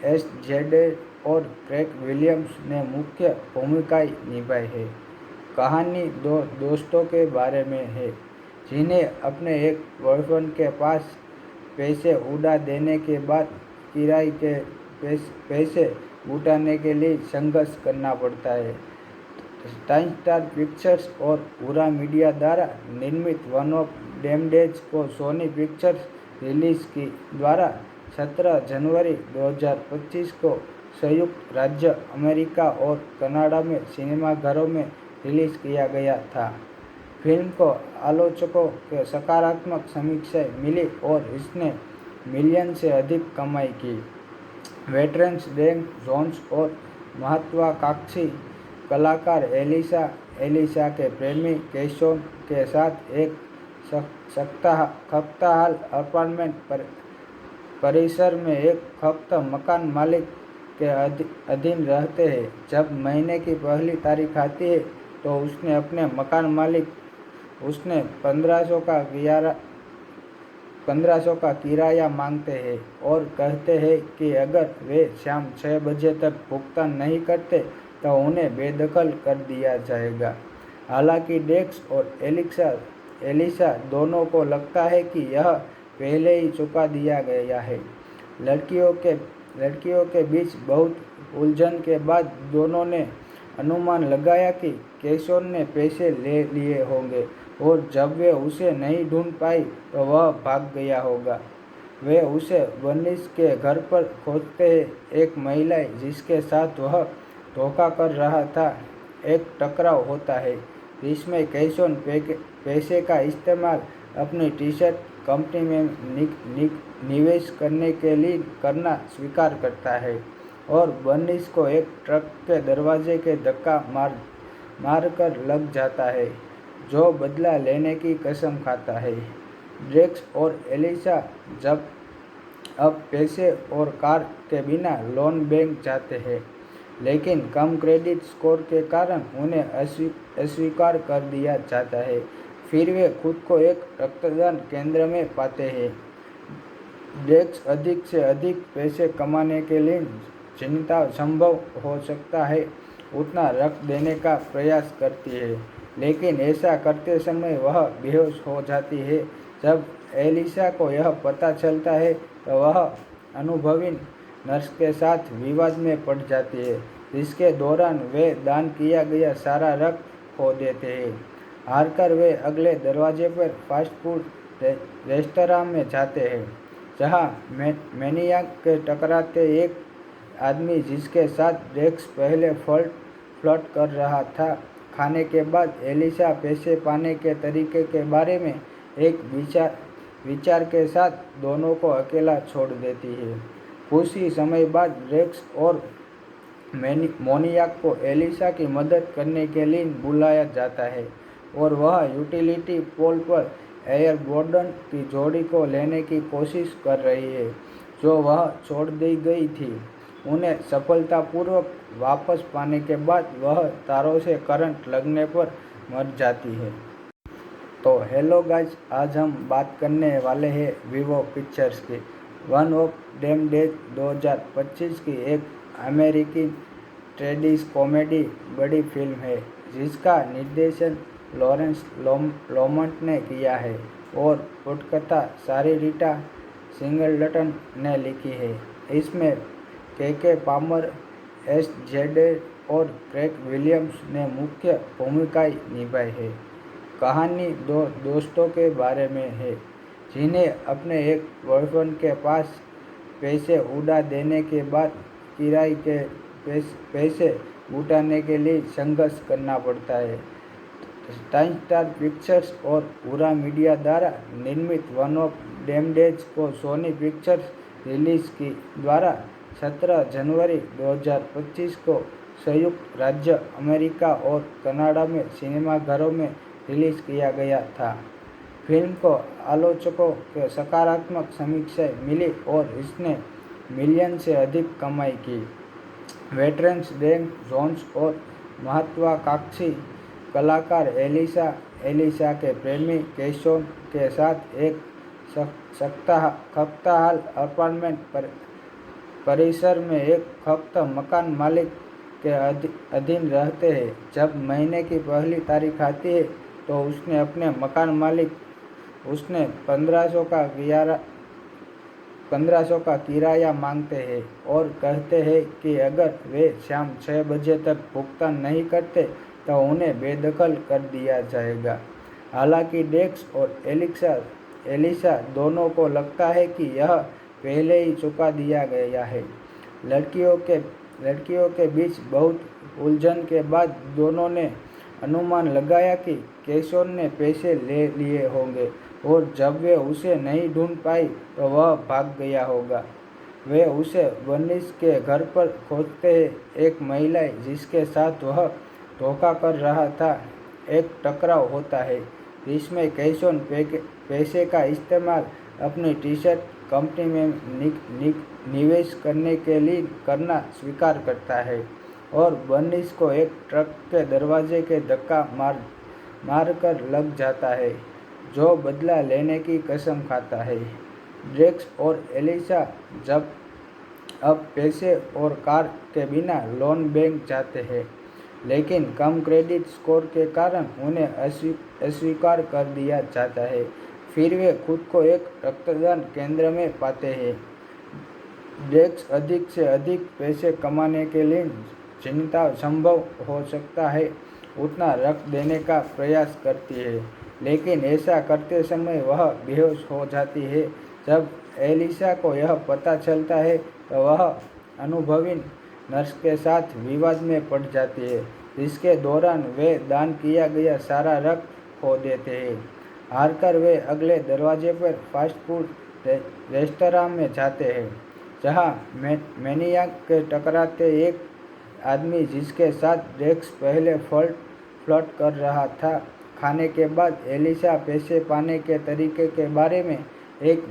एस जेडे और क्रेग विलियम्स ने मुख्य भूमिकाएं निभाई है। कहानी दो दोस्तों के बारे में है जिन्हें अपने एक बॉयफ्रेंड के पास पैसे उड़ा देने के बाद किराए के पैसे उठाने के लिए संघर्ष करना पड़ता है। टाइम स्टार पिक्चर्स और पूरा मीडिया द्वारा निर्मित वन ऑफ डेम डेज को सोनी पिक्चर्स रिलीज की द्वारा 17 जनवरी 2025 को संयुक्त राज्य अमेरिका और कनाडा में सिनेमाघरों में रिलीज किया गया था। फिल्म को आलोचकों के सकारात्मक समीक्षाएं मिली और इसने मिलियन से अधिक कमाई की। वेटरन्स डेन जोन्स और महत्वाकांक्षी कलाकार एलिसा के प्रेमी केशव के साथ एक खस्ताहाल अपार्टमेंट परिसर में एक खस्त मकान मालिक के अधीन रहते हैं। जब महीने की पहली तारीख आती है तो उसने अपने मकान मालिक उसने 1500 का किराया मांगते हैं और कहते हैं कि अगर वे शाम 6 बजे तक भुगतान नहीं करते तो उन्हें बेदखल कर दिया जाएगा। हालांकि डेक्स और एलिसा दोनों को लगता है कि यह पहले ही चुका दिया गया है। लड़कियों के बीच बहुत उलझन के बाद दोनों ने अनुमान लगाया कि केशव ने पैसे ले लिए होंगे और जब वे उसे नहीं ढूंढ पाई तो वह भाग गया होगा। वे उसे बर्निस के घर पर खोजते हैं। एक महिला जिसके साथ वह धोखा कर रहा था एक टकराव होता है जिसमें केशव पैसे का इस्तेमाल अपनी टी शर्ट कंपनी में निवेश करने के लिए करना स्वीकार करता है और बर्निस को एक ट्रक के दरवाजे के धक्का मार कर लग जाता है, जो बदला लेने की कसम खाता है। ड्रेक्स और एलिसा जब अब पैसे और कार के बिना लोन बैंक जाते हैं, लेकिन कम क्रेडिट स्कोर के कारण उन्हें अस्वीकार कर दिया जाता है। फिर वे खुद को एक रक्तदान केंद्र में पाते हैं। ड्रग्स अधिक से अधिक पैसे कमाने के लिए जितना संभव हो सकता है उतना रख देने का प्रयास करती है, लेकिन ऐसा करते समय वह बेहोश हो जाती है। जब एलिसा को यह पता चलता है तो वह अनुभवी नर्स के साथ विवाद में पड़ जाती है, जिसके दौरान वे दान किया गया सारा रक्त खो देते हैं। हारकर वे अगले दरवाजे पर फास्ट फूड रेस्तरां में जाते हैं, जहां मैनियाक के टकराते एक आदमी जिसके साथ ड्रग्स पहले फ्लर्ट कर रहा था। खाने के बाद एलिसा पैसे पाने के तरीके के बारे में एक विचार के साथ दोनों को अकेला छोड़ देती है। कुछ ही समय बाद ड्रग्स और मोनियाक को एलिसा की मदद करने के लिए बुलाया जाता है और वह यूटिलिटी पोल पर एयरबोर्डन की जोड़ी को लेने की कोशिश कर रही है, जो वह छोड़ दी गई थी। उन्हें सफलतापूर्वक वापस पाने के बाद वह तारों से करंट लगने पर मर जाती है। तो हेलो गाइस, आज हम बात करने वाले हैं वीवो पिक्चर्स की वन ऑफ डेम डेज 2025 की एक अमेरिकी ट्रेडिश कॉमेडी बड़ी फिल्म है, जिसका निर्देशन लॉरेंस लोमंट ने किया है और पटकथा सारीरिटा सिंगलटन ने लिखी है। इसमें के पामर, एस जेडे और क्रेग विलियम्स ने मुख्य भूमिकाएं निभाई है। कहानी दो दोस्तों के बारे में है जिन्हें अपने एक बॉयफ्रेंड के पास पैसे उड़ा देने के बाद किराए के पैसे जुटाने के लिए संघर्ष करना पड़ता है। स्टार पिक्चर्स और पूरा मीडिया द्वारा निर्मित वन ऑफ डेम डेज को सोनी पिक्चर्स रिलीज की द्वारा 17 जनवरी 2025 को संयुक्त राज्य अमेरिका और कनाडा में सिनेमाघरों में रिलीज किया गया था। फिल्म को आलोचकों के सकारात्मक समीक्षाएं मिली और इसने मिलियन से अधिक कमाई की। वेटरन्स डेन जोन्स और महत्वाकांक्षी कलाकार एलिसा के प्रेमी कैशोन के साथ एक खस्ताहाल अपार्टमेंट परिसर में एक खस्त मकान मालिक के अधीन रहते हैं। जब महीने की पहली तारीख आती है तो उसने अपने मकान मालिक उसने 1500 का किराया मांगते हैं और कहते हैं कि अगर वे शाम 6 बजे तक भुगतान नहीं करते तो उन्हें बेदखल कर दिया जाएगा। हालांकि डेक्स और एलिसा दोनों को लगता है कि यह पहले ही चुका दिया गया है। लड़कियों के बीच बहुत उलझन के बाद दोनों ने अनुमान लगाया कि कैशोन ने पैसे ले लिए होंगे और जब वे उसे नहीं ढूंढ पाई तो वह भाग गया होगा। वे उसे बर्निस के घर पर खोजते हैं। एक महिला जिसके साथ वह धोखा कर रहा था एक टकराव होता है, जिसमें कैशोन पैसे का इस्तेमाल अपनी टी-शर्ट कंपनी में निवेश करने के लिए करना स्वीकार करता है और बर्निस को एक ट्रक के दरवाजे के धक्का मार कर लग जाता है, जो बदला लेने की कसम खाता है। ड्रेक्स और एलिसा जब अब पैसे और कार के बिना लोन बैंक जाते हैं, लेकिन कम क्रेडिट स्कोर के कारण उन्हें अस्वीकार कर दिया जाता है। फिर वे खुद को एक रक्तदान केंद्र में पाते हैं। ड्रग्स अधिक से अधिक पैसे कमाने के लिए जितना संभव हो सकता है उतना रख देने का प्रयास करती है, लेकिन ऐसा करते समय वह बेहोश हो जाती है। जब एलिसा को यह पता चलता है तो वह अनुभवी नर्स के साथ विवाद में पड़ जाती है, जिसके दौरान वे दान किया गया सारा रक्त खो देते हैं। हारकर वे अगले दरवाजे पर फास्ट फूड रेस्तरां में जाते हैं, जहां मैनियाक के टकराते एक आदमी जिसके साथ ड्रग्स पहले फ्लर्ट कर रहा था। खाने के बाद एलिसा पैसे पाने के तरीके के बारे में एक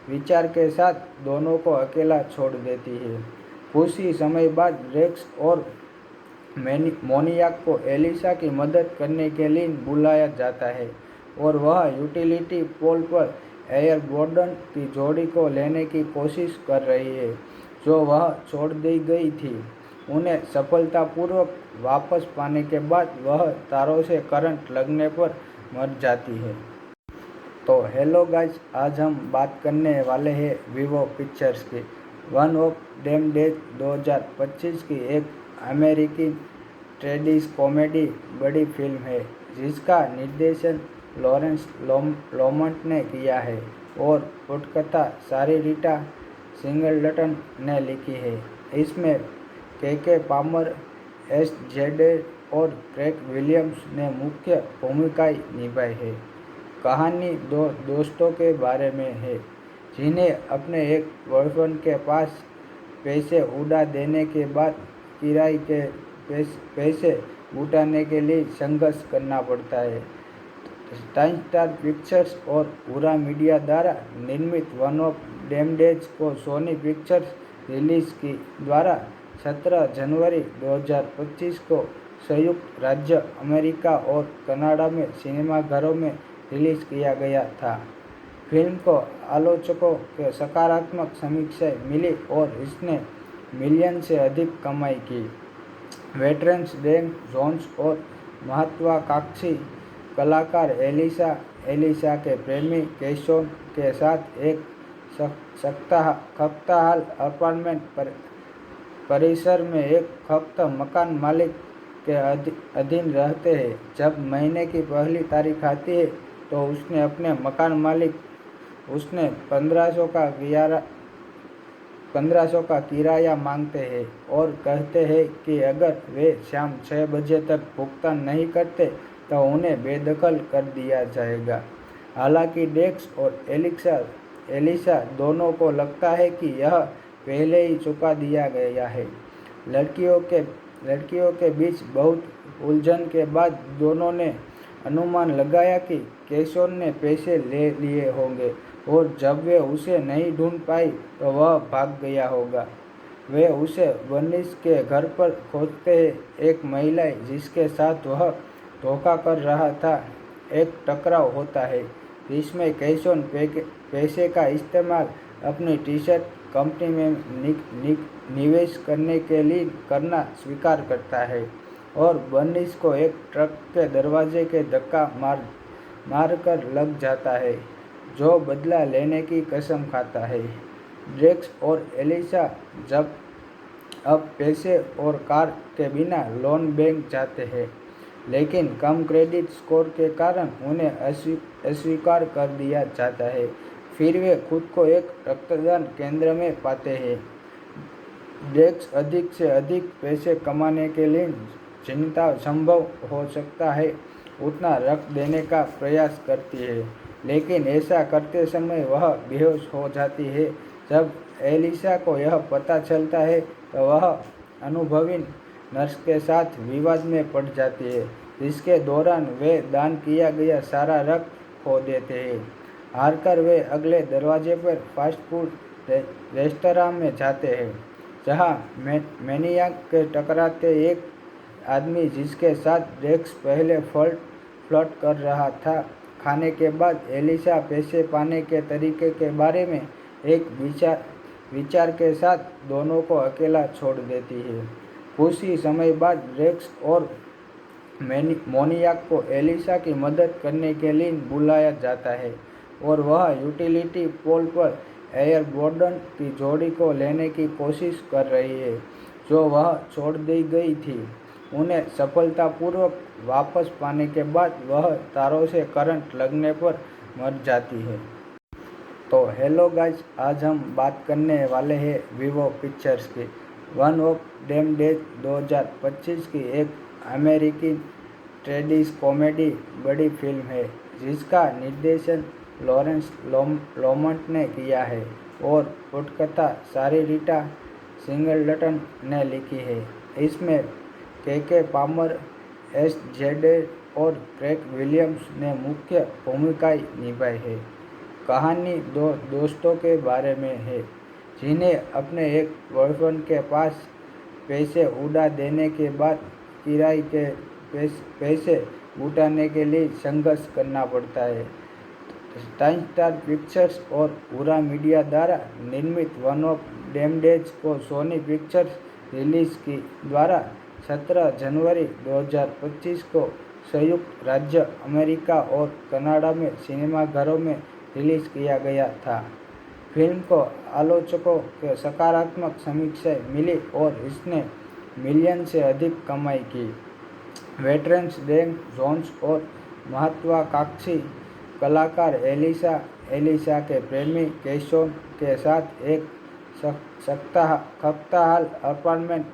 विचार के साथ दोनों को अकेला छोड़ देती है। कुछ ही समय बाद ड्रेक्स और मोनियाक को एलिसा की मदद करने के लिए बुलाया जाता है और वह यूटिलिटी पोल पर एयरबोर्डन की जोड़ी को लेने की कोशिश कर रही है जो वह छोड़ दी गई थी। उन्हें सफलतापूर्वक वापस पाने के बाद वह तारों से करंट लगने पर मर जाती है। तो हेलो गाइस, आज हम बात करने वाले हैं वीवो पिक्चर्स की वन ऑफ डेम डेज 2025 की एक अमेरिकी ट्रेडिश कॉमेडी बड़ी फिल्म है जिसका निर्देशन लॉरेंस लोमंट ने किया है और पटकथा सारी सिंगलटन ने लिखी है। इसमें के पामर, एस जेडे और क्रेग विलियम्स ने मुख्य भूमिकाएं निभाई है। कहानी दो दोस्तों के बारे में है जिन्हें अपने एक बॉयफ्रेंड के पास पैसे उड़ा देने के बाद किराए के पैसे उठाने के लिए संघर्ष करना पड़ता है। टाइम स्टार पिक्चर्स और पूरा मीडिया द्वारा निर्मित वन ऑफ डेम डेज को सोनी पिक्चर्स रिलीज की द्वारा 17 जनवरी 2025 को संयुक्त राज्य अमेरिका और कनाडा में सिनेमाघरों में रिलीज किया गया था। फिल्म को आलोचकों के सकारात्मक समीक्षाएं मिली और इसने मिलियन से अधिक कमाई की। वेटरन्स डेम जोन्स और महत्वाकांक्षी कलाकार एलिसा के प्रेमी केशोन के साथ एक खस्ताहाल अपार्टमेंट परिसर में एक खस्त मकान मालिक के अधीन रहते हैं। जब महीने की पहली तारीख आती है तो उसने अपने मकान मालिक उसने 1500 का किराया मांगते हैं और कहते हैं कि अगर वे शाम 6 बजे तक भुगतान नहीं करते तो उन्हें बेदखल कर दिया जाएगा। हालांकि डेक्स और एलिसा दोनों को लगता है कि यह पहले ही चुका दिया गया है। लड़कियों के बीच बहुत उलझन के बाद दोनों ने अनुमान लगाया कि केशोन ने पैसे ले लिए होंगे और जब वे उसे नहीं ढूंढ पाई तो वह भाग गया होगा। वे उसे बर्निस के घर पर खोजते हैं। एक महिला जिसके साथ वह धोखा कर रहा था एक टकराव होता है जिसमें केशोन पैसे का इस्तेमाल अपनी टी-शर्ट कंपनी में निवेश करने के लिए करना स्वीकार करता है और बर्निस को एक ट्रक के दरवाजे के धक्का मार कर लग जाता है जो बदला लेने की कसम खाता है। ड्रेक्स और एलिसा जब अब पैसे और कार के बिना लोन बैंक जाते हैं लेकिन कम क्रेडिट स्कोर के कारण उन्हें अस्वीकार कर दिया जाता है। फिर वे खुद को एक रक्तदान केंद्र में पाते हैं। ड्रेक्स अधिक से अधिक पैसे कमाने के लिए जितना संभव हो सकता है उतना रख देने का प्रयास करती है, लेकिन ऐसा करते समय वह बेहोश हो जाती है। जब एलिसा को यह पता चलता है तो वह अनुभवी नर्स के साथ विवाद में पड़ जाती है जिसके दौरान वे दान किया गया सारा रख खो देते हैं। हारकर वे अगले दरवाजे पर फास्ट फूड रेस्तरां में जाते हैं जहां मैनियाक के टकराते एक आदमी जिसके साथ ड्रेक्स पहले फ्लर्ट कर रहा था। खाने के बाद एलिसा पैसे पाने के तरीके के बारे में एक विचार के साथ दोनों को अकेला छोड़ देती है। कुछ ही समय बाद ड्रेक्स और मोनियाक को एलिसा की मदद करने के लिए बुलाया जाता है और वह यूटिलिटी पोल पर एयरबोर्डन की जोड़ी को लेने की कोशिश कर रही है जो वह छोड़ दी गई थी। उन्हें सफलतापूर्वक वापस पाने के बाद वह तारों से करंट लगने पर मर जाती है। तो हेलो गाइस, आज हम बात करने वाले हैं वीवो पिक्चर्स की वन ऑफ डेम डेज 2025 की एक अमेरिकी ट्रेडिश कॉमेडी बड़ी फिल्म है जिसका निर्देशन लॉरेंस लोमंट ने किया है और पटकथा सारी सिंगलटन ने लिखी है। इसमें के पामर, एस जेडे और क्रेग विलियम्स ने मुख्य भूमिकाएं निभाई है। कहानी दो दोस्तों के बारे में है जिन्हें अपने एक बॉयफ्रेंड के पास पैसे उड़ा देने के बाद किराए के पैसे उठाने के लिए संघर्ष करना पड़ता है। टाइम स्टार पिक्चर्स और पूरा मीडिया द्वारा निर्मित वन ऑफ डेम डेज को सोनी पिक्चर्स रिलीज की द्वारा 17 जनवरी 2025 को संयुक्त राज्य अमेरिका और कनाडा में सिनेमाघरों में रिलीज किया गया था। फिल्म को आलोचकों के सकारात्मक समीक्षाएं मिली और इसने मिलियन से अधिक कमाई की। वेटरन्स डेन जोन्स और महत्वाकांक्षी कलाकार एलिसा के प्रेमी केशोन के साथ एक खस्ताहाल अपार्टमेंट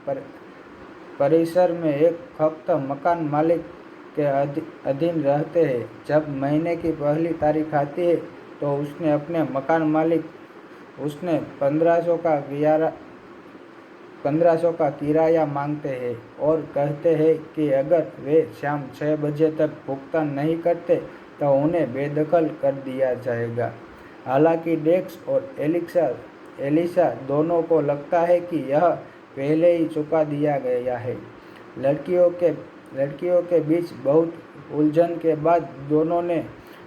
परिसर में एक खस्त मकान मालिक के अधीन रहते हैं। जब महीने की पहली तारीख आती है तो उसने अपने मकान मालिक उसने 1500 का किराया मांगते हैं और कहते हैं कि अगर वे शाम 6 बजे तक भुगतान नहीं करते तो उन्हें बेदखल कर दिया जाएगा। हालांकि डेक्स और एलिसा दोनों को लगता है कि यह पहले ही चुका दिया गया है। लड़कियों के बीच बहुत उलझन के बाद दोनों ने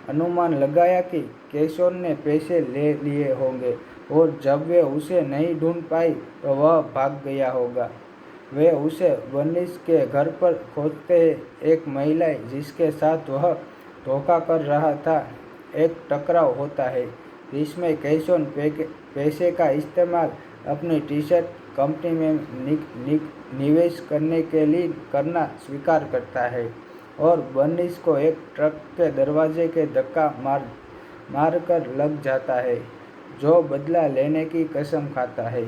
अनुमान लगाया कि केशोन ने पैसे ले लिए होंगे और जब वे उसे नहीं ढूंढ पाई तो वह भाग गया होगा। वे उसे बर्निस के घर पर खोजते हैं। एक महिला जिसके साथ वह धोखा कर रहा था एक टकराव होता है जिसमें केशोन पैसे का इस्तेमाल अपनी टी-शर्ट कंपनी में निवेश करने के लिए करना स्वीकार करता है और बर्निस को एक ट्रक के दरवाजे के धक्का मार कर लग जाता है जो बदला लेने की कसम खाता है।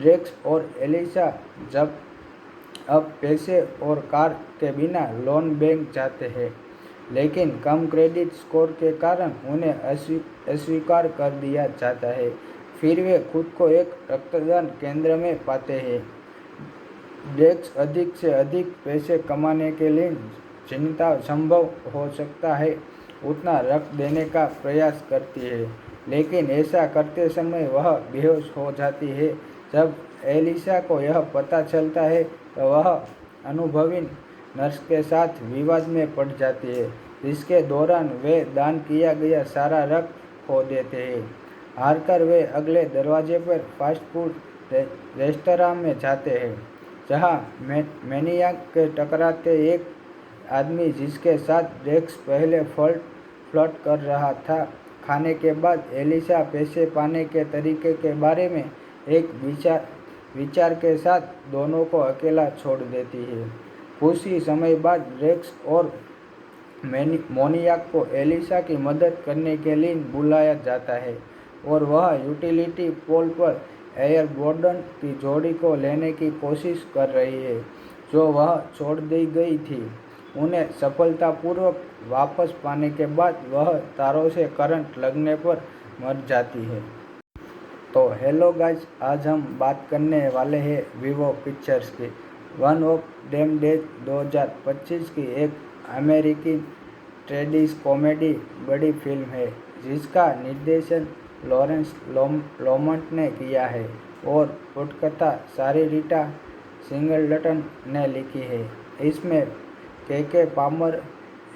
ड्रेक्स और एलिसा जब अब पैसे और कार के बिना लोन बैंक जाते हैं लेकिन कम क्रेडिट स्कोर के कारण उन्हें अस्वीकार कर दिया जाता है। फिर वे खुद को एक रक्तदान केंद्र में पाते हैं। ड्रेक्स अधिक से अधिक पैसे कमाने के लिए जितना संभव हो सकता है उतना रक्त देने का प्रयास करती है, लेकिन ऐसा करते समय वह बेहोश हो जाती है। जब एलिसा को यह पता चलता है तो वह अनुभवी नर्स के साथ विवाद में पड़ जाती है, जिसके दौरान वे दान किया गया सारा रक्त खो देते हैं। हारकर वे अगले दरवाजे पर फास्ट फूड रेस्तरां में जाते हैं जहां मैनियाक के टकराते एक आदमी जिसके साथ ड्रेक्स पहले फ्लर्ट कर रहा था। खाने के बाद एलिसा पैसे पाने के तरीके के बारे में एक विचार के साथ दोनों को अकेला छोड़ देती है। कुछ ही समय बाद ड्रेक्स और मोनियाक को एलिसा की मदद करने के लिए बुलाया जाता है और वह यूटिलिटी पोल पर एयर बोर्डन की जोड़ी को लेने की कोशिश कर रही है जो वह छोड़ दी गई थी। उन्हें सफलतापूर्वक वापस पाने के बाद वह तारों से करंट लगने पर मर जाती है। तो हेलो गाइस, आज हम बात करने वाले हैं वीवो पिक्चर्स की वन ऑफ डेम डेज 2025 की एक अमेरिकी ट्रेडिश कॉमेडी बड़ी फिल्म है जिसका निर्देशन लॉरेंस लोमंट ने किया है और पटकथा सारीरिटा सिंगलटन ने लिखी है। इसमें के पामर,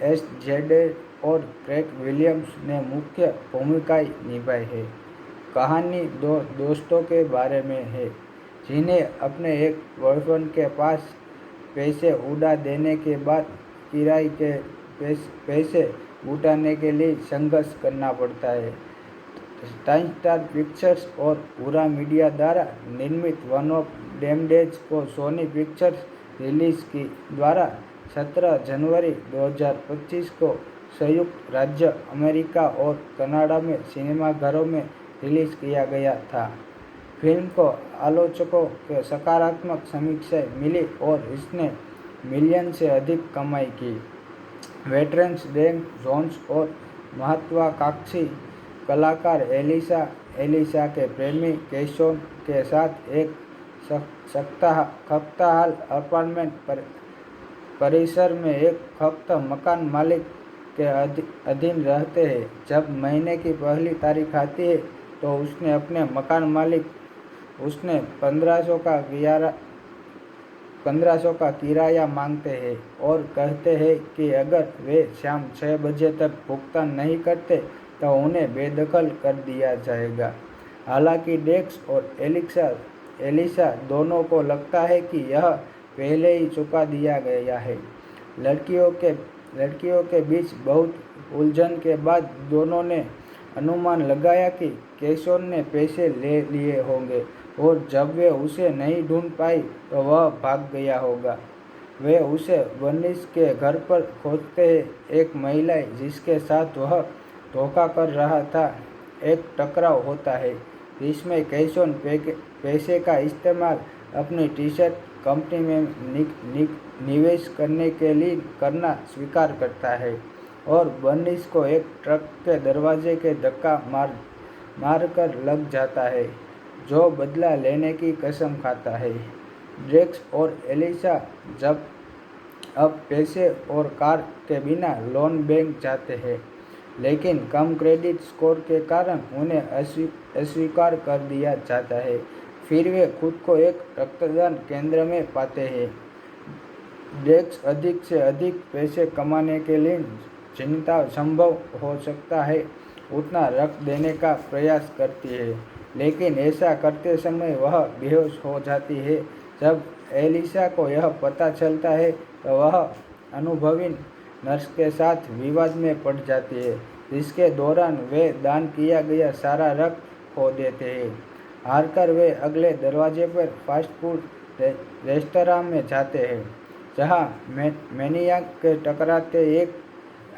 एस जेडे और क्रेग विलियम्स ने मुख्य भूमिकाएं निभाई है। कहानी दो दोस्तों के बारे में है जिन्हें अपने एक बॉयफ्रेंड के पास पैसे उड़ा देने के बाद किराए के पैसे उठाने के लिए संघर्ष करना पड़ता है। टाइम स्टार पिक्चर्स और पूरा मीडिया द्वारा निर्मित वन ऑफ डेम डेज को सोनी पिक्चर्स रिलीज की द्वारा 17 जनवरी 2025 को संयुक्त राज्य अमेरिका और कनाडा में सिनेमाघरों में रिलीज किया गया था। फिल्म को आलोचकों के सकारात्मक समीक्षाएं मिली और इसने मिलियन से अधिक कमाई की। वेटरन्स डेन जोन्स और महत्वाकांक्षी कलाकार एलिसा के प्रेमी केशोन के साथ एक खस्ताहाल अपार्टमेंट परिसर में एक खस्त मकान मालिक के अधीन रहते हैं। जब महीने की पहली तारीख आती है तो उसने अपने मकान मालिक उसने 1500 का किराया मांगते हैं और कहते हैं कि अगर वे शाम 6 बजे तक भुगतान नहीं करते तो उन्हें बेदखल कर दिया जाएगा। हालांकि डेक्स और एलिसा दोनों को लगता है कि यह पहले ही चुका दिया गया है। लड़कियों के बीच बहुत उलझन के बाद दोनों ने अनुमान लगाया कि केशव ने पैसे ले लिए होंगे और जब वे उसे नहीं ढूंढ पाई तो वह भाग गया होगा। वे उसे बर्निस के घर पर खोजते हैं। एक महिला जिसके साथ वह धोखा कर रहा था। एक टकराव होता है जिसमें केशव पैसे का इस्तेमाल अपनी टी शर्ट कंपनी में निवेश करने के लिए करना स्वीकार करता है और बर्निस को एक ट्रक के दरवाजे के धक्का मारकर लग जाता है, जो बदला लेने की कसम खाता है। ड्रेक्स और एलिसा जब अब पैसे और कार के बिना लोन बैंक जाते हैं, लेकिन कम क्रेडिट स्कोर के कारण उन्हें अस्वीकार कर दिया जाता है। फिर वे खुद को एक रक्तदान केंद्र में पाते हैं। ड्रेक्स अधिक से अधिक पैसे कमाने के लिए जितना संभव हो सकता है उतना रख देने का प्रयास करती है, लेकिन ऐसा करते समय वह बेहोश हो जाती है। जब एलिसा को यह पता चलता है तो वह अनुभवी नर्स के साथ विवाद में पड़ जाती है, जिसके दौरान वे दान किया गया सारा रख खो देते हैं। हारकर वे अगले दरवाजे पर फास्ट फूड रेस्तरां में जाते हैं, जहां मैनियाक के टकराते एक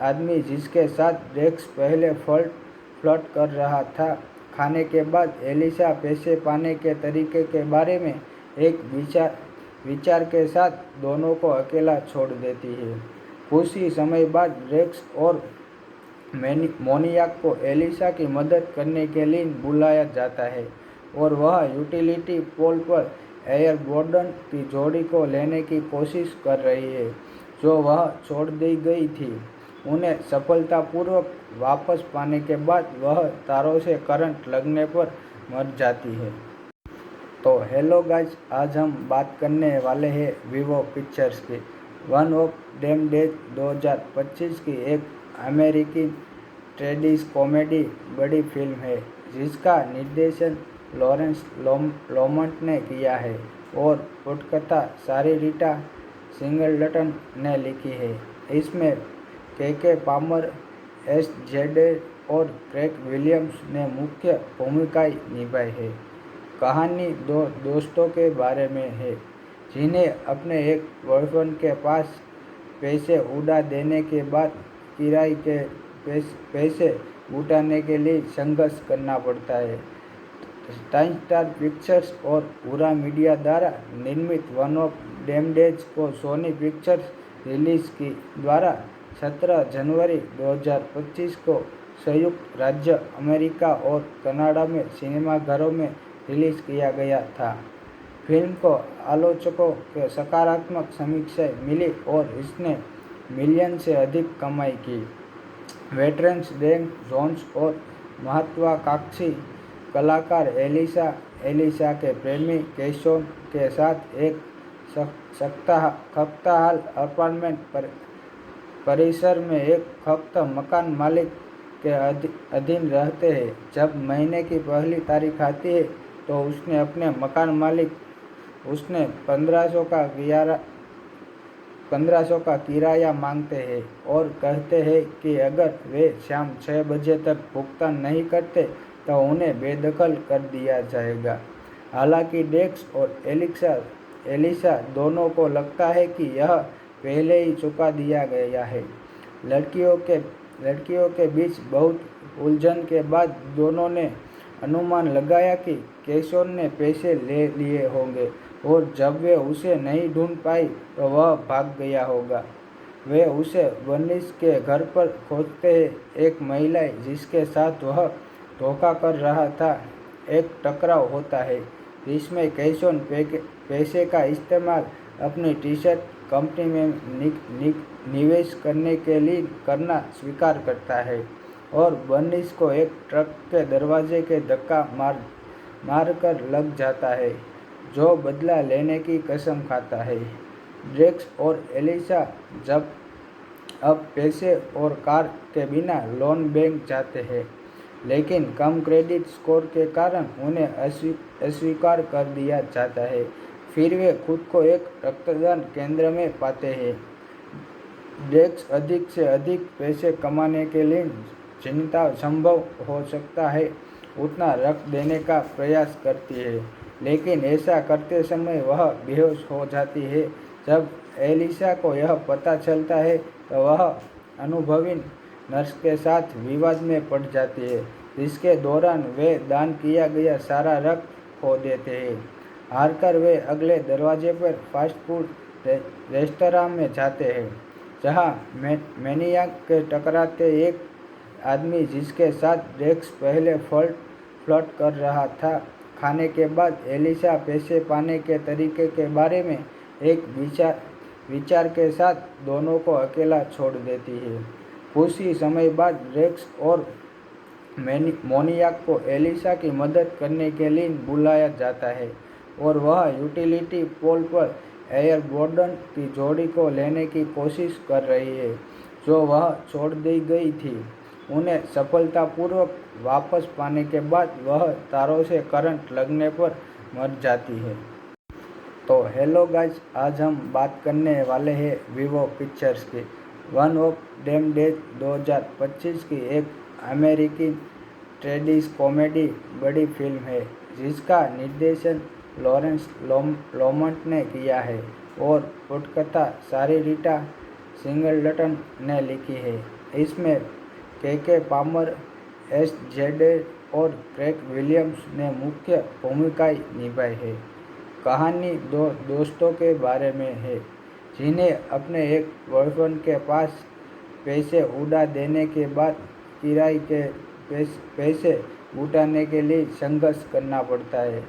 आदमी जिसके साथ ड्रेक्स पहले फ्लर्ट कर रहा था। खाने के बाद एलिसा पैसे पाने के तरीके के बारे में एक विचार के साथ दोनों को अकेला छोड़ देती है। कुछ ही समय बाद ड्रेक्स और मोनियाक को एलिसा की मदद करने के लिए बुलाया जाता है और वह यूटिलिटी पोल पर एयरबोर्डन की जोड़ी को लेने की कोशिश कर रही है, जो वह छोड़ दी गई थी। उन्हें सफलतापूर्वक वापस पाने के बाद वह तारों से करंट लगने पर मर जाती है। तो हेलो गाइस, आज हम बात करने वाले हैं वीवो पिक्चर्स की वन ऑफ डेम डेज 2025 की एक अमेरिकी ट्रेडिश कॉमेडी बड़ी फिल्म है, जिसका निर्देशन लॉरेंस लोमंट ने किया है और पटकथा सारिटा सिंगलटन ने लिखी है। इसमें के पामर, एस जेडे और क्रेग विलियम्स ने मुख्य भूमिकाएं निभाई है। कहानी दो दोस्तों के बारे में है जिन्हें अपने एक बॉयफ्रेंड के पास पैसे उड़ा देने के बाद किराए के पैसे उठाने के लिए संघर्ष करना पड़ता है। टाइम स्टार पिक्चर्स और पूरा मीडिया द्वारा निर्मित वन ऑफ डेम डेज को सोनी पिक्चर्स रिलीज की द्वारा 17 जनवरी 2025 को संयुक्त राज्य अमेरिका और कनाडा में सिनेमाघरों में रिलीज किया गया था। फिल्म को आलोचकों के सकारात्मक समीक्षाएं मिली और इसने मिलियन से अधिक कमाई की। वेटरन्स डेन जोन्स और महत्वाकांक्षी कलाकार एलिसा के प्रेमी केशव के साथ एक खस्ताहाल अपार्टमेंट परिसर में एक खस्त मकान मालिक के अधीन रहते हैं। जब महीने की पहली तारीख आती है तो उसने अपने मकान मालिक उसने 1500 का किराया मांगते हैं और कहते हैं कि अगर वे शाम 6 बजे तक भुगतान नहीं करते तो उन्हें बेदखल कर दिया जाएगा। हालांकि डेक्स और एलिसा दोनों को लगता है कि यह पहले ही चुका दिया गया है। लड़कियों के बीच बहुत उलझन के बाद दोनों ने अनुमान लगाया कि केशव ने पैसे ले लिए होंगे और जब वे उसे नहीं ढूंढ पाई तो वह भाग गया होगा। वे उसे बर्निस के घर पर खोजते हैं। एक महिला जिसके साथ वह धोखा कर रहा था। एक टकराव होता है जिसमें केशव पैसे का इस्तेमाल अपनी टी शर्ट कंपनी में निवेश करने के लिए करना स्वीकार करता है और बर्निस को एक ट्रक के दरवाजे के धक्का मारकर लग जाता है, जो बदला लेने की कसम खाता है। ड्रेक्स और एलिसा जब अब पैसे और कार के बिना लोन बैंक जाते हैं, लेकिन कम क्रेडिट स्कोर के कारण उन्हें अस्वीकार कर दिया जाता है। फिर वे खुद को एक रक्तदान केंद्र में पाते हैं। ड्रेक्स अधिक से अधिक पैसे कमाने के लिए जितना संभव हो सकता है उतना रख देने का प्रयास करती है, लेकिन ऐसा करते समय वह बेहोश हो जाती है। जब एलिसा को यह पता चलता है तो वह अनुभवी नर्स के साथ विवाद में पड़ जाती है, जिसके दौरान वे दान किया गया सारा रक्त खो देते हैं। हारकर वे अगले दरवाजे पर फास्ट फूड रेस्तरां में जाते हैं, जहां मैनियाक के टकराते एक आदमी जिसके साथ ड्रेक्स पहले फ्लर्ट कर रहा था। खाने के बाद एलिसा पैसे पाने के तरीके के बारे में एक विचार के साथ दोनों को अकेला छोड़ देती है। कुछ ही समय बाद ड्रेक्स और मोनियाक को एलिसा की मदद करने के लिए बुलाया जाता है और वह यूटिलिटी पोल पर एयरबोर्डन की जोड़ी को लेने की कोशिश कर रही है, जो वह छोड़ दी गई थी। उन्हें सफलतापूर्वक वापस पाने के बाद वह तारों से करंट लगने पर मर जाती है। तो हेलो गाइस, आज हम बात करने वाले हैं वीवो पिक्चर्स की वन ऑफ डेम डेज 2025 की एक अमेरिकी ट्रेडिश कॉमेडी बड़ी फिल्म है, जिसका निर्देशन लॉरेंस लोमंट ने किया है और पटकथा सारीरिटा सिंगलटन ने लिखी है। इसमें के पामर, एस जेडे और क्रेग विलियम्स ने मुख्य भूमिकाएं निभाई है। कहानी दो दोस्तों के बारे में है, जिन्हें अपने एक बॉयफ्रेंड के पास पैसे उड़ा देने के बाद किराए के पैसे उठाने के लिए संघर्ष करना पड़ता है।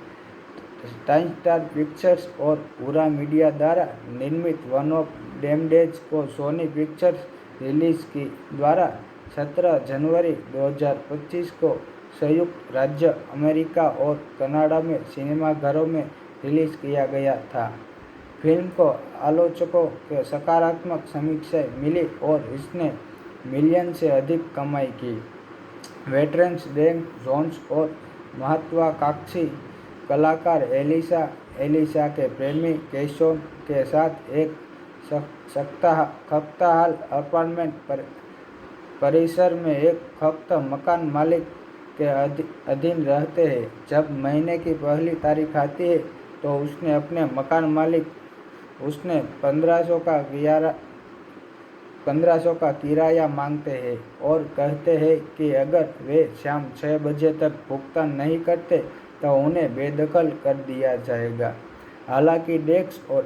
टाइम स्टार पिक्चर्स और पूरा मीडिया द्वारा निर्मित वन ऑफ डेम डेज को सोनी पिक्चर्स रिलीज की द्वारा 17 जनवरी 2025 को संयुक्त राज्य अमेरिका और कनाडा में सिनेमाघरों में रिलीज किया गया था। फिल्म को आलोचकों के सकारात्मक समीक्षाएं मिली और इसने मिलियन से अधिक कमाई की। वेटरन्स डेन जोन्स और महत्वाकांक्षी कलाकार एलिसा के प्रेमी कैशोन के साथ एक खस्ताहाल अपार्टमेंट परिसर में एक खस्त मकान मालिक के अधीन रहते हैं। जब महीने की पहली तारीख आती है तो उसने अपने मकान मालिक उसने 1500 का किराया मांगते हैं और कहते हैं कि अगर वे शाम 6 बजे तक भुगतान नहीं करते तो उन्हें बेदखल कर दिया जाएगा। हालांकि ड्रेक्स और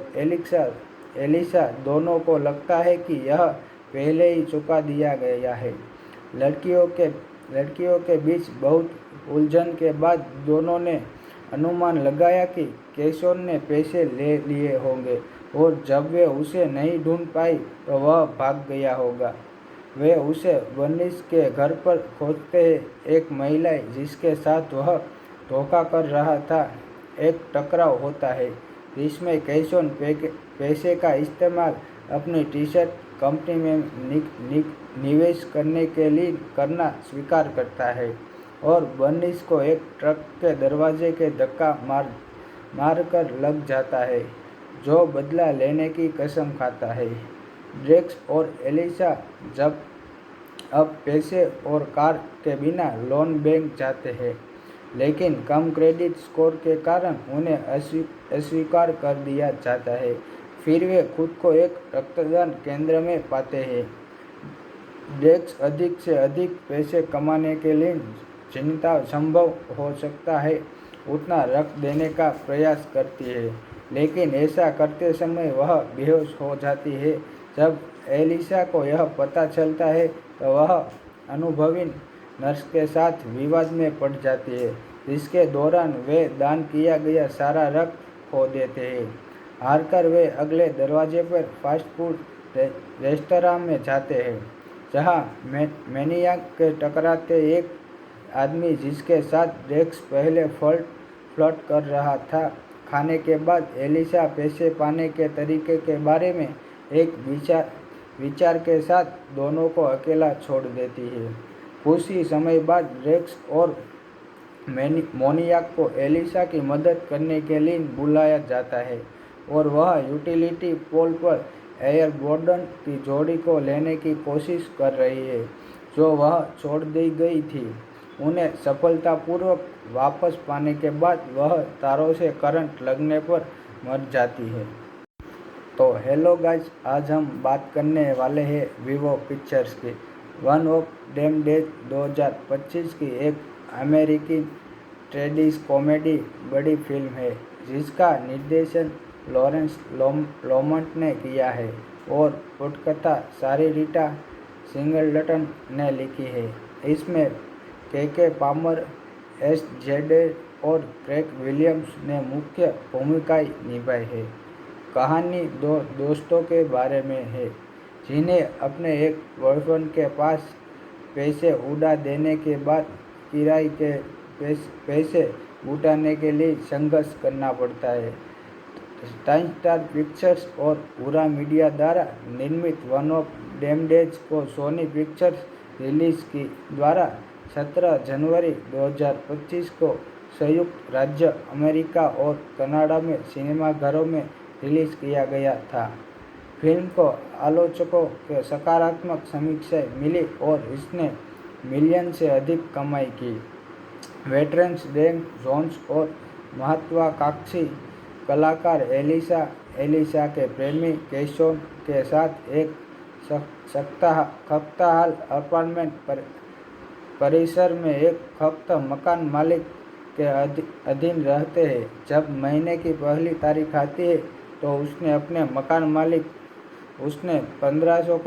एलिसा दोनों को लगता है कि यह पहले ही चुका दिया गया है। लड़कियों के बीच बहुत उलझन के बाद दोनों ने अनुमान लगाया कि कैशोन ने पैसे ले लिए होंगे और जब वे उसे नहीं ढूंढ पाई तो वह भाग गया होगा। वे उसे बर्निस के घर पर खोजते हैं। एक महिला जिसके साथ वह धोखा कर रहा था, एक टकराव होता है जिसमें कैशोन पैसे का इस्तेमाल अपनी टी-शर्ट कंपनी में निवेश करने के लिए करना स्वीकार करता है और बर्निस को एक ट्रक के दरवाजे के धक्का मारकर लग जाता है, जो बदला लेने की कसम खाता है। ड्रेक्स और एलिसा जब अब पैसे और कार के बिना लोन बैंक जाते हैं, लेकिन कम क्रेडिट स्कोर के कारण उन्हें अस्वीकार कर दिया जाता है। फिर वे खुद को एक रक्तदान केंद्र में पाते हैं। ड्रेक्स अधिक से अधिक पैसे कमाने के लिए जितना संभव हो सकता है उतना रख देने का प्रयास करती है, लेकिन ऐसा करते समय वह बेहोश हो जाती है। जब एलिसा को यह पता चलता है तो वह अनुभवी नर्स के साथ विवाद में पड़ जाती है, जिसके दौरान वे दान किया गया सारा रक्त खो देते हैं। हारकर वे अगले दरवाजे पर फास्ट फूड रेस्तरां में जाते हैं, जहां मैनियाक के टकराते एक आदमी जिसके साथ ड्रेक्स पहले फ्लर्ट कर रहा था। खाने के बाद एलिसा पैसे पाने के तरीके के बारे में एक विचार के साथ दोनों को अकेला छोड़ देती है। कुछ ही समय बाद ड्रेक्स और मोनियाक को एलिसा की मदद करने के लिए बुलाया जाता है और वह यूटिलिटी पोल पर एयरबोर्डन की जोड़ी को लेने की कोशिश कर रही है जो वह छोड़ दी गई थी। उन्हें सफलतापूर्वक वापस पाने के बाद वह तारों से करंट लगने पर मर जाती है। तो हेलो गाइस, आज हम बात करने वाले हैं वीवो पिक्चर्स की वन ऑफ डेम डेज 2025 की एक अमेरिकी ट्रेडिश कॉमेडी बड़ी फिल्म है जिसका निर्देशन लॉरेंस लोमंट ने किया है और पटकथा सारिटा सिंगलटन ने लिखी है। इसमें के पामर, एस जेडे और क्रेग विलियम्स ने मुख्य भूमिकाएं निभाई है। कहानी दो दोस्तों के बारे में है जिन्हें अपने एक बॉयफ्रेंड के पास पैसे उड़ा देने के बाद किराए के पैसे उठाने के लिए संघर्ष करना पड़ता है। टाइम स्टार पिक्चर्स और पूरा मीडिया द्वारा निर्मित वन ऑफ डेम डेज को सोनी पिक्चर्स रिलीज की द्वारा 17 जनवरी 2025 को संयुक्त राज्य अमेरिका और कनाडा में सिनेमाघरों में रिलीज किया गया था। फिल्म को आलोचकों के सकारात्मक समीक्षाएं मिली और इसने मिलियन से अधिक कमाई की। वेटरन्स डेम जोन्स और महत्वाकांक्षी कलाकार एलिसा के प्रेमी केशोन के साथ एक खस्ताहाल अपार्टमेंट परिसर में एक खस्त मकान मालिक के अधीन रहते हैं। जब महीने की पहली तारीख आती है तो उसने अपने मकान मालिक उसने 1500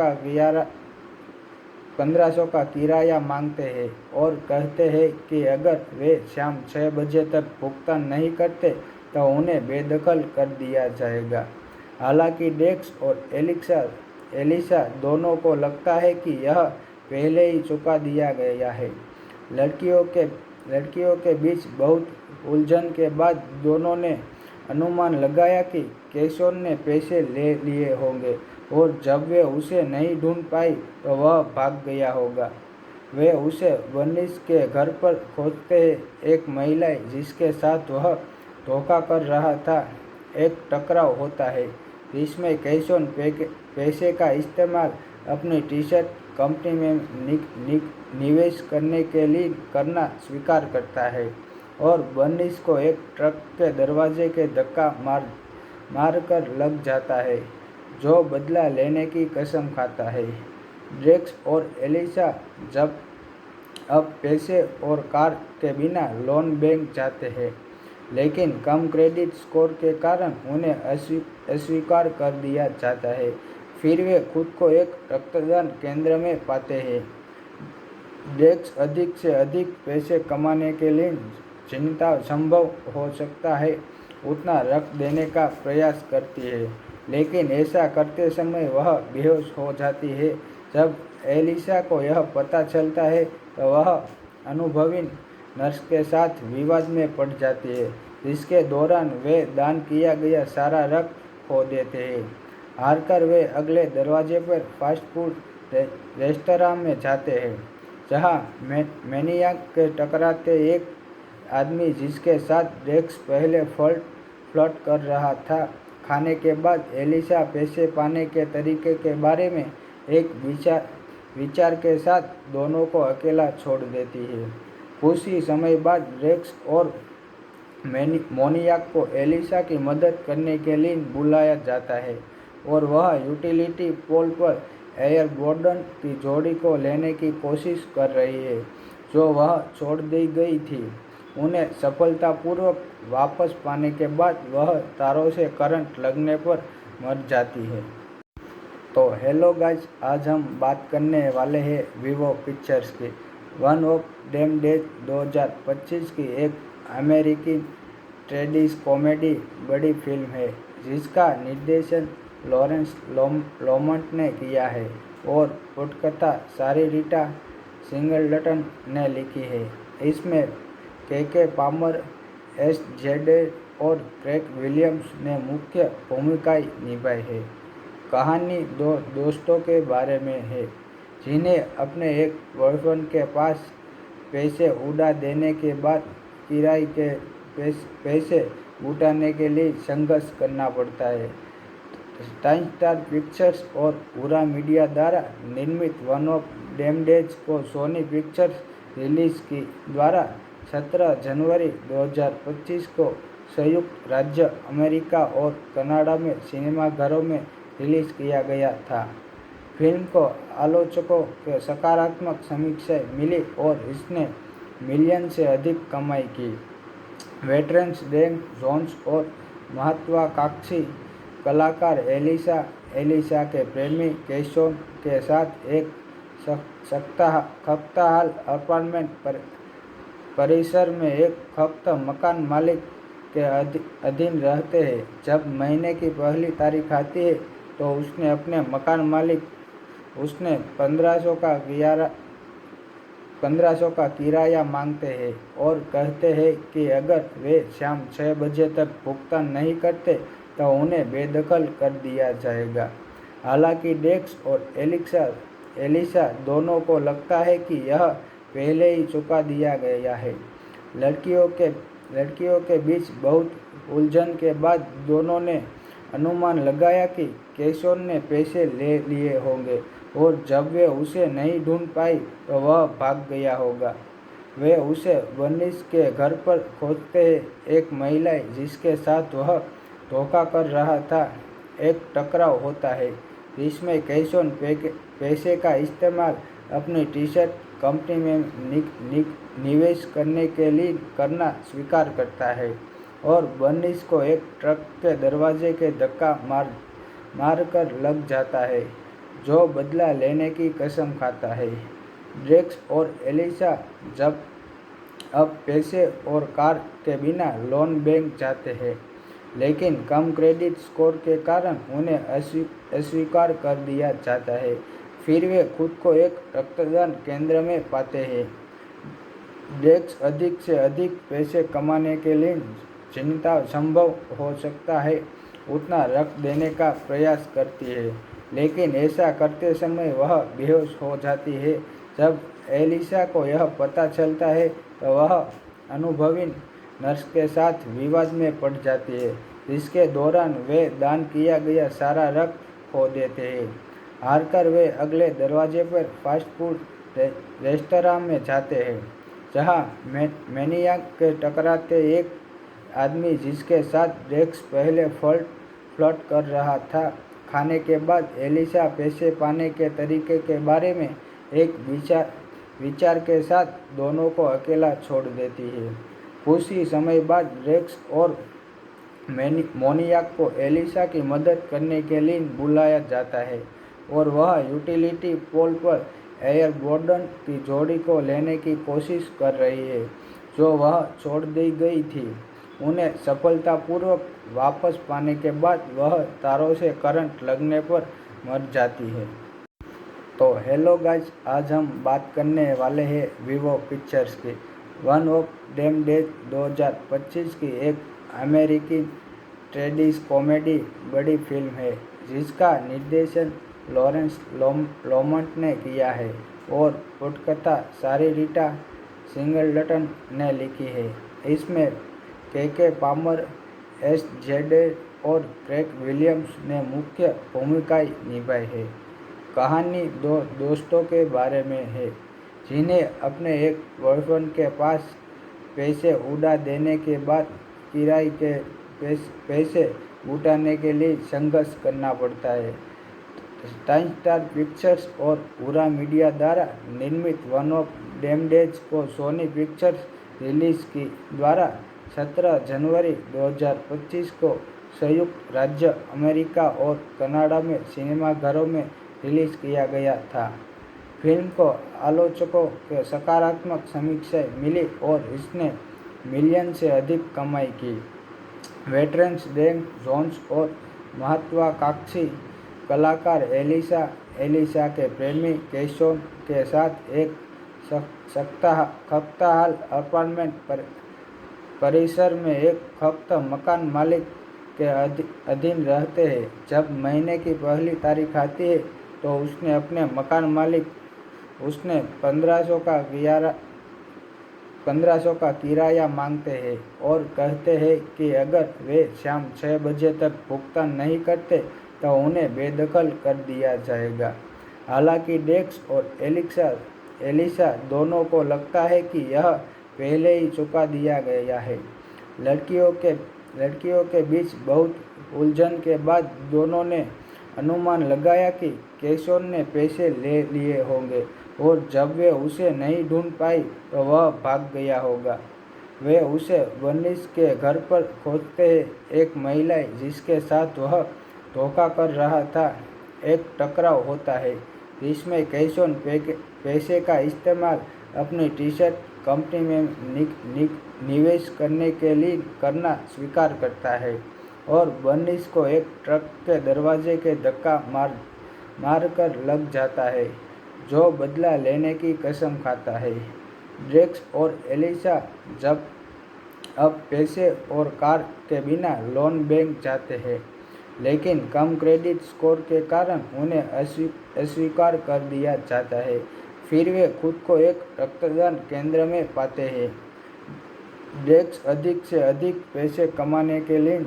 का किराया मांगते हैं और कहते हैं कि अगर वे शाम 6 बजे तक भुगतान नहीं करते तो उन्हें बेदखल कर दिया जाएगा। हालांकि डेक्स और एलिसा दोनों को लगता है कि यह पहले ही चुका दिया गया है। लड़कियों के बीच बहुत उलझन के बाद दोनों ने अनुमान लगाया कि केशोन ने पैसे ले लिए होंगे और जब वे उसे नहीं ढूंढ पाई तो वह भाग गया होगा। वे उसे बर्निस के घर पर खोजते हैं। एक महिला जिसके साथ वह धोखा कर रहा था एक टकराव होता है जिसमें केशोन पैसे का इस्तेमाल अपनी टी-शर्ट कंपनी में निवेश करने के लिए करना स्वीकार करता है और बर्निस को एक ट्रक के दरवाजे के धक्का मारकर लग जाता है जो बदला लेने की कसम खाता है। ड्रेक्स और एलिसा जब अब पैसे और कार के बिना लोन बैंक जाते हैं, लेकिन कम क्रेडिट स्कोर के कारण उन्हें अस्वीकार कर दिया जाता है। फिर वे खुद को एक रक्तदान केंद्र में पाते हैं। ड्रेक्स अधिक से अधिक पैसे कमाने के लिए जितना संभव हो सकता है उतना रख देने का प्रयास करती है, लेकिन ऐसा करते समय वह बेहोश हो जाती है। जब एलिसा को यह पता चलता है तो वह अनुभवी नर्स के साथ विवाद में पड़ जाती है, जिसके दौरान वे दान किया गया सारा रक्त खो देते हैं। हारकर वे अगले दरवाजे पर फास्ट फूड रेस्तरां में जाते हैं, जहां मैनियाक के टकराते एक आदमी जिसके साथ ड्रेक्स पहले फ्लर्ट कर रहा था। खाने के बाद एलिसा पैसे पाने के तरीके के बारे में एक विचार के साथ दोनों को अकेला छोड़ देती है। कुछ ही समय बाद ड्रेक्स और मोनियाक को एलिसा की मदद करने के लिए बुलाया जाता है और वह यूटिलिटी पोल पर एयरबोर्डन की जोड़ी को लेने की कोशिश कर रही है जो वह छोड़ दी गई थी। उन्हें सफलतापूर्वक वापस पाने के बाद वह तारों से करंट लगने पर मर जाती है। तो हेलो गाइस, आज हम बात करने वाले हैं वीवो पिक्चर्स की वन ऑफ डेम डेज 2025 की एक अमेरिकी ट्रेडिश कॉमेडी बड़ी फिल्म है जिसका निर्देशन लॉरेंस लोमंट ने किया है और पटकथा सारिता सिंगलटन ने लिखी है। इसमें के पामर, एस जेडे और क्रेग विलियम्स ने मुख्य भूमिकाएं निभाई है। कहानी दो दोस्तों के बारे में है जिन्हें अपने एक बॉयफ्रेंड के पास पैसे उड़ा देने के बाद किराए के पैसे जुटाने के लिए संघर्ष करना पड़ता है। टाइम स्टार पिक्चर्स और पूरा मीडिया द्वारा निर्मित वन ऑफ देम डेज को सोनी पिक्चर्स रिलीज की द्वारा 17 जनवरी 2025 को संयुक्त राज्य अमेरिका और कनाडा में सिनेमाघरों में रिलीज किया गया था। फिल्म को आलोचकों के सकारात्मक समीक्षाएं मिली और इसने मिलियन से अधिक कमाई की। वेटरन्स डेन जोन्स और महत्वाकांक्षी कलाकार एलिसा के प्रेमी केशोन के साथ एक खस्ताहाल अपार्टमेंट परिसर में एक खस्त मकान मालिक के अधीन रहते हैं। जब महीने की पहली तारीख आती है तो उसने अपने मकान मालिक उसने 1500 का किराया मांगते हैं और कहते हैं कि अगर वे शाम 6 बजे तक भुगतान नहीं करते तो उन्हें बेदखल कर दिया जाएगा। हालांकि डेक्स और एलिसा दोनों को लगता है कि यह पहले ही चुका दिया गया है। लड़कियों के बीच बहुत उलझन के बाद दोनों ने अनुमान लगाया कि केशोन ने पैसे ले लिए होंगे और जब वे उसे नहीं ढूंढ पाई तो वह भाग गया होगा। वे उसे बर्निस के घर पर खोजते हैं। एक महिला जिसके साथ वह धोखा कर रहा था एक टकराव होता है जिसमें केशोन पैसे का इस्तेमाल अपनी टी-शर्ट कंपनी में निवेश करने के लिए करना स्वीकार करता है और बर्निस को एक ट्रक के दरवाजे के धक्का मार कर लग जाता है जो बदला लेने की कसम खाता है। ड्रेक्स और एलिसा जब अब पैसे और कार के बिना लोन बैंक जाते हैं लेकिन कम क्रेडिट स्कोर के कारण उन्हें अस्वीकार कर दिया जाता है। फिर वे खुद को एक रक्तदान केंद्र में पाते हैं। ड्रेक्स अधिक से अधिक पैसे कमाने के लिए जितना संभव हो सकता है उतना रख देने का प्रयास करती है, लेकिन ऐसा करते समय वह बेहोश हो जाती है। जब एलिसा को यह पता चलता है तो वह अनुभवी नर्स के साथ विवाद में पड़ जाती है, जिसके दौरान वे दान किया गया सारा रक्त खो देते हैं। हारकर वे अगले दरवाजे पर फास्ट फूड रेस्तरां में जाते हैं जहां मैनियाक के टकराते एक आदमी जिसके साथ ड्रेक्स पहले फ्लर्ट कर रहा था। खाने के बाद एलिसा पैसे पाने के तरीके के बारे में एक विचार के साथ दोनों को अकेला छोड़ देती है। कुछ ही समय बाद ड्रेक्स और मोनियाक को एलिसा की मदद करने के लिए बुलाया जाता है और वह यूटिलिटी पोल पर एयरबोर्डन की जोड़ी को लेने की कोशिश कर रही है जो वह छोड़ दी गई थी। उन्हें सफलतापूर्वक वापस पाने के बाद वह तारों से करंट लगने पर मर जाती है। तो हेलो गाइस, आज हम बात करने वाले हैं वीवो पिक्चर्स की वन ऑफ देम डेज 2025 की एक अमेरिकी ट्रेडिश कॉमेडी बड़ी फिल्म है जिसका निर्देशन लॉरेंस लोमंट ने किया है और पटकथा सारिता सिंगलटन ने लिखी है। इसमें के पामर, एस जेडे और क्रेग विलियम्स ने मुख्य भूमिकाएं निभाई है। कहानी दो दोस्तों के बारे में है जिन्हें अपने एक बॉयफ्रेंड के पास पैसे उड़ा देने के बाद किराए के पैसे जुटाने के लिए संघर्ष करना पड़ता है। टाइम स्टार पिक्चर्स और पूरा मीडिया द्वारा निर्मित वन ऑफ देम डेज को सोनी पिक्चर्स रिलीज की द्वारा 17 जनवरी 2025 को संयुक्त राज्य अमेरिका और कनाडा में सिनेमाघरों में रिलीज किया गया था। फिल्म को आलोचकों के सकारात्मक समीक्षाएं मिली और इसने मिलियन से अधिक कमाई की। वेटरन्स डैन जोन्स और महत्वाकांक्षी कलाकार एलिसा के प्रेमी केशोन के साथ एक खस्ताहाल अपार्टमेंट परिसर में एक खस्त मकान मालिक के अधीन रहते हैं। जब महीने की पहली तारीख आती है तो उसने अपने मकान मालिक उसने 1500 का किराया मांगते हैं और कहते हैं कि अगर वे शाम 6 बजे तक भुगतान नहीं करते तो उन्हें बेदखल कर दिया जाएगा। हालांकि डेक्स और एलिसा दोनों को लगता है कि यह पहले ही चुका दिया गया है। लड़कियों के बीच बहुत उलझन के बाद दोनों ने अनुमान लगाया कि केशोन ने पैसे ले लिए होंगे और जब वे उसे नहीं ढूंढ पाई तो वह भाग गया होगा। वे उसे बर्निस के घर पर खोजते हैं। एक महिला जिसके साथ वह धोखा कर रहा था एक टकराव होता है जिसमें केशोन पैसे का इस्तेमाल अपनी टी शर्ट कंपनी में निवेश करने के लिए करना स्वीकार करता है और बर्निस को एक ट्रक के दरवाजे के धक्का मारकर लग जाता है जो बदला लेने की कसम खाता है। ड्रेक्स और एलिसा जब अब पैसे और कार के बिना लोन बैंक जाते हैं, लेकिन कम क्रेडिट स्कोर के कारण उन्हें अस्वीकार कर दिया जाता है। फिर वे खुद को एक रक्तदान केंद्र में पाते हैं। ड्रेक्स अधिक से अधिक पैसे कमाने के लिए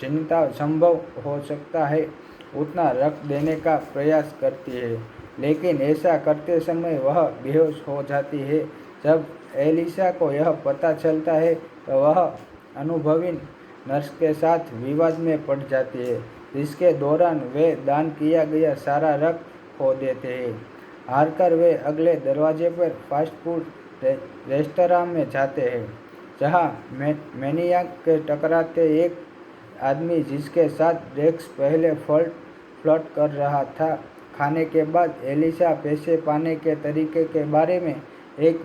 जितना संभव हो सकता है उतना रख देने का प्रयास करती है, लेकिन ऐसा करते समय वह बेहोश हो जाती है। जब एलिसा को यह पता चलता है तो वह अनुभवी नर्स के साथ विवाद में पड़ जाती है, जिसके दौरान वे दान किया गया सारा रख खो देते हैं। हारकर वे अगले दरवाजे पर फास्ट फूड रेस्तरां में जाते हैं जहां मैनियाक के टकराते एक आदमी जिसके साथ ड्रेक्स पहले फ्लर्ट कर रहा था। खाने के बाद एलिसा पैसे पाने के तरीके के बारे में एक